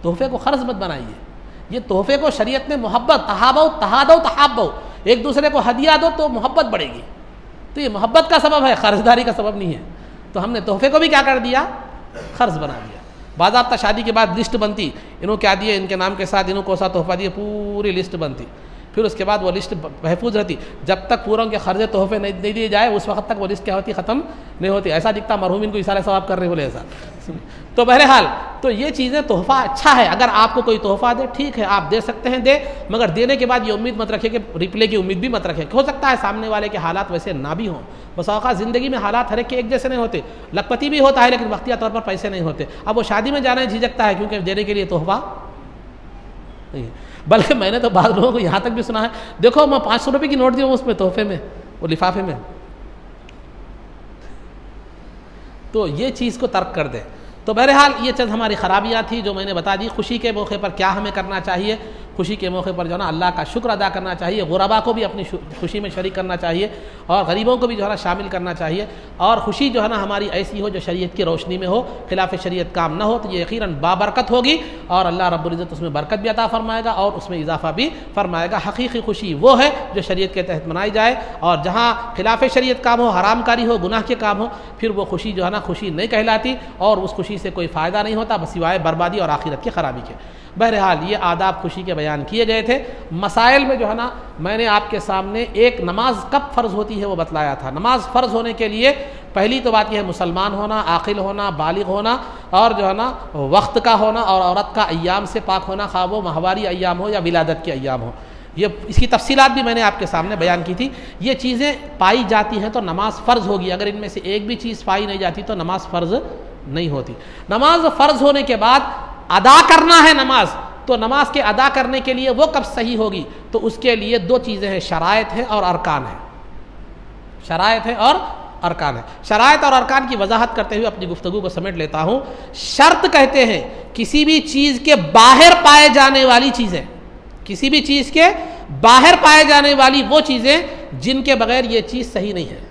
तोहफे को ख़र्ज़ मत बनाइए, ये तोहफे को शरीयत में मोहब्बत, तहादो, एक दूसरे को हदिया दो तो मोहब्बत बढ़ेगी, तो ये मोहब्बत का सबब है, ख़र्जदारी का सबब नहीं है। तो हमने तोहफे को भी क्या कर दिया, ख़र्ज़ बना दिया। बाज़ाब्ता शादी के बाद लिस्ट बनती, इन्हों क्या दिए, इनके नाम के साथ इन्हों को सा तोहफा दिए, पूरी लिस्ट बनती, फिर उसके बाद वो लिस्ट महफूज रहती, जब तक पूरों के खर्जे तोहफे नहीं दिए जाए उस वक्त तक वो लिस्ट क्या होती, ख़त्म नहीं होती। ऐसा दिखता मरहूम इनको इशारा सवाब कर रहे बोले ऐसा। तो बहरहाल तो ये चीज़ें, तोहफ़ा अच्छा है, अगर आपको कोई तोहफ़ा दे ठीक है, आप दे सकते हैं, दे, मगर देने के बाद ये उम्मीद मत रखें कि रिप्ले की उम्मीद भी मत रखें। हो सकता है सामने वाले के हालात वैसे ना भी हों, बस औक़ात ज़िंदगी में हालात हर एक के एक जैसे नहीं होते, लखपति भी होता है लेकिन वक्तिया तौर पर पैसे नहीं होते। अब वो शादी में जाना झिझकता है क्योंकि देने के लिए तोहफ़ा नहीं, बल्कि मैंने तो बाद लोगों को यहाँ तक भी सुना है, देखो मैं 500 रुपये की नोट दी हूँ उसमें तोहफे में, वो लिफाफे में। तो ये चीज़ को तर्क कर दें। तो बहरहाल ये चंद हमारी ख़राबियाँ थी जो मैंने बता दी। खुशी के मौके पर क्या हमें करना चाहिए, खुशी के मौके पर जो है ना अल्लाह का शुक्र अदा करना चाहिए, गुरबा को भी अपनी खुशी में शरीक करना चाहिए और गरीबों को भी जो है ना शामिल करना चाहिए। और खुशी जो है ना हमारी ऐसी हो जो शरीयत की रोशनी में हो, खिलाफ शरीयत काम ना हो, तो ये यकीनन बाबरकत होगी और अल्लाह रब्बुल इज़्ज़त उसमें बरकत भी अता फरमाएगा और उसमें इजाफा भी फरमाएगा। हकीकी खुशी वो है जो शरीयत के तहत मनाई जाए, और जहाँ खिलाफ शरीयत काम हो, हरामकारी हो, गुनाह के काम हो, फिर वो खुशी जो है ना खुशी नहीं कहलाती और उस खुशी से कोई फ़ायदा नहीं होता बस सिवाय बर्बादी और आखिरत की ख़राबी के। बहरहाल ये आदाब खुशी के बयान किए गए थे। मसाइल में जो है ना मैंने आपके सामने एक नमाज कब फ़र्ज़ होती है वो बतलाया था। नमाज फ़र्ज़ होने के लिए पहली तो बात यह है मुसलमान होना, आकिल होना, बालिग होना और जो है ना वक्त का होना और औरत का अय्याम से पाक होना, खा वो माहवारी अय्याम हो या विलादत के अय्याम हो। ये इसकी तफसीलात भी मैंने आपके सामने बयान की थी। ये चीज़ें पाई जाती हैं तो नमाज फ़र्ज़ होगी, अगर इनमें से एक भी चीज़ पाई नहीं जाती तो नमाज फ़र्ज़ नहीं होती। नमाज फ़र्ज़ होने के बाद अदा करना है नमाज, तो नमाज के अदा करने के लिए वो कब सही होगी, तो उसके लिए दो चीज़ें हैं, शराइत है और अरकान है। शराइत है और अरकान है। शराइत और अरकान की वजाहत करते हुए अपनी गुफ्तगू को समेट लेता हूँ। शर्त कहते हैं किसी भी चीज़ के बाहर पाए जाने वाली चीज़ें, किसी भी चीज़ के बाहर पाए जाने वाली वो चीज़ें जिनके बगैर ये चीज़ सही नहीं है।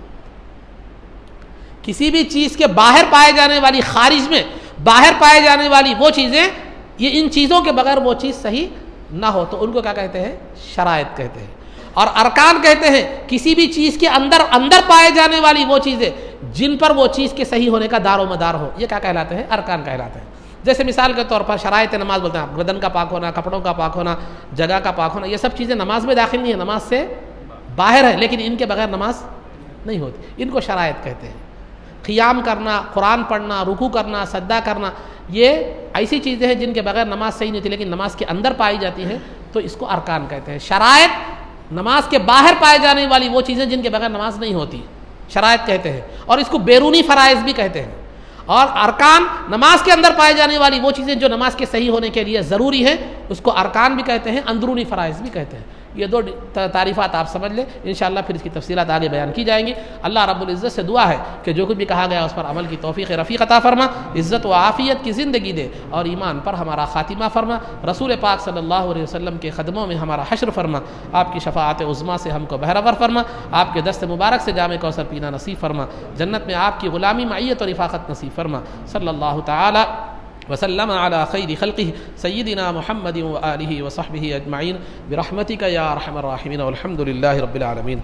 किसी भी चीज़ के बाहर पाए जाने वाली, खारिज में बाहर पाए जाने वाली वो चीज़ें, ये इन चीज़ों के बगैर वो चीज़ सही ना हो तो उनको क्या कहते हैं? शराइत कहते हैं। और अरकान कहते हैं किसी भी चीज़ के अंदर अंदर पाए जाने वाली वो चीज़ें जिन पर वो चीज़ के सही होने का दारो मदार हो, ये क्या कहलाते हैं? अरकान कहलाते हैं। जैसे मिसाल के तौर पर शराइत नमाज बोलते हैं, बदन का पाक होना, कपड़ों का पाक होना, जगह का पाक होना, ये सब चीज़ें नमाज में दाखिल नहीं है, नमाज से बाहर है, लेकिन इनके बगैर नमाज नहीं होती। इनको शराइत कहते हैं। क़ियाम करना, कुरान पढ़ना, रुकू करना, सजदा करना, ये ऐसी चीज़ें हैं जिनके बगैर नमाज सही नहीं होती, लेकिन नमाज के अंदर पाई जाती है, तो इसको अरकान कहते हैं। शराइत नमाज के बाहर पाए जाने वाली वो चीज़ें जिनके बगैर नमाज नहीं होती, शराइत कहते हैं। और इसको बैरूनी फ़राइज़ भी कहते हैं। और अरकान नमाज के अंदर पाए जाने वाली वो चीज़ें जो नमाज के सही होने के लिए ज़रूरी है, उसको अरकान भी कहते हैं, अंदरूनी फ़राइज़ भी कहते हैं। ये दो तारीफ़ात आप समझ लें, इंशाअल्लाह फिर इसकी तफसीलात आगे बयान की जाएंगी। अल्लाह रब्बुल इज़्ज़त से दुआ है कि जो कुछ भी कहा गया उस पर अमल की तौफ़ीक़ रफ़ीक़ अता फ़रमा, इज़्ज़त व आफ़ियत की ज़िंदगी दे और ईमान पर हमारा ख़ातिमा फ़रमा। रसूल पाक सल्लल्लाहु अलैहि वसल्लम के क़दमों में हमारा हश्र फ़रमा। आपकी शफ़ाअत उज़्मा से हमको बहरवर फ़रमा। आपके दस्त मुबारक से जामे कौसर पीना नसीब फ़रमा। जन्नत में आपकी ग़ुलामी, मइयत और रिफ़ाक़त नसीब फ़रमा। सल्लल्लाहु तआला वसल्लम अला खैरि खल्क़िही सय्यिदिना मुहम्मदिन व आलिहि व सहबिही अजमईन बिरहमतिका या अरहमर राहिमीन वल्हम्दुलिल्लाहि रब्बिल आलमीन।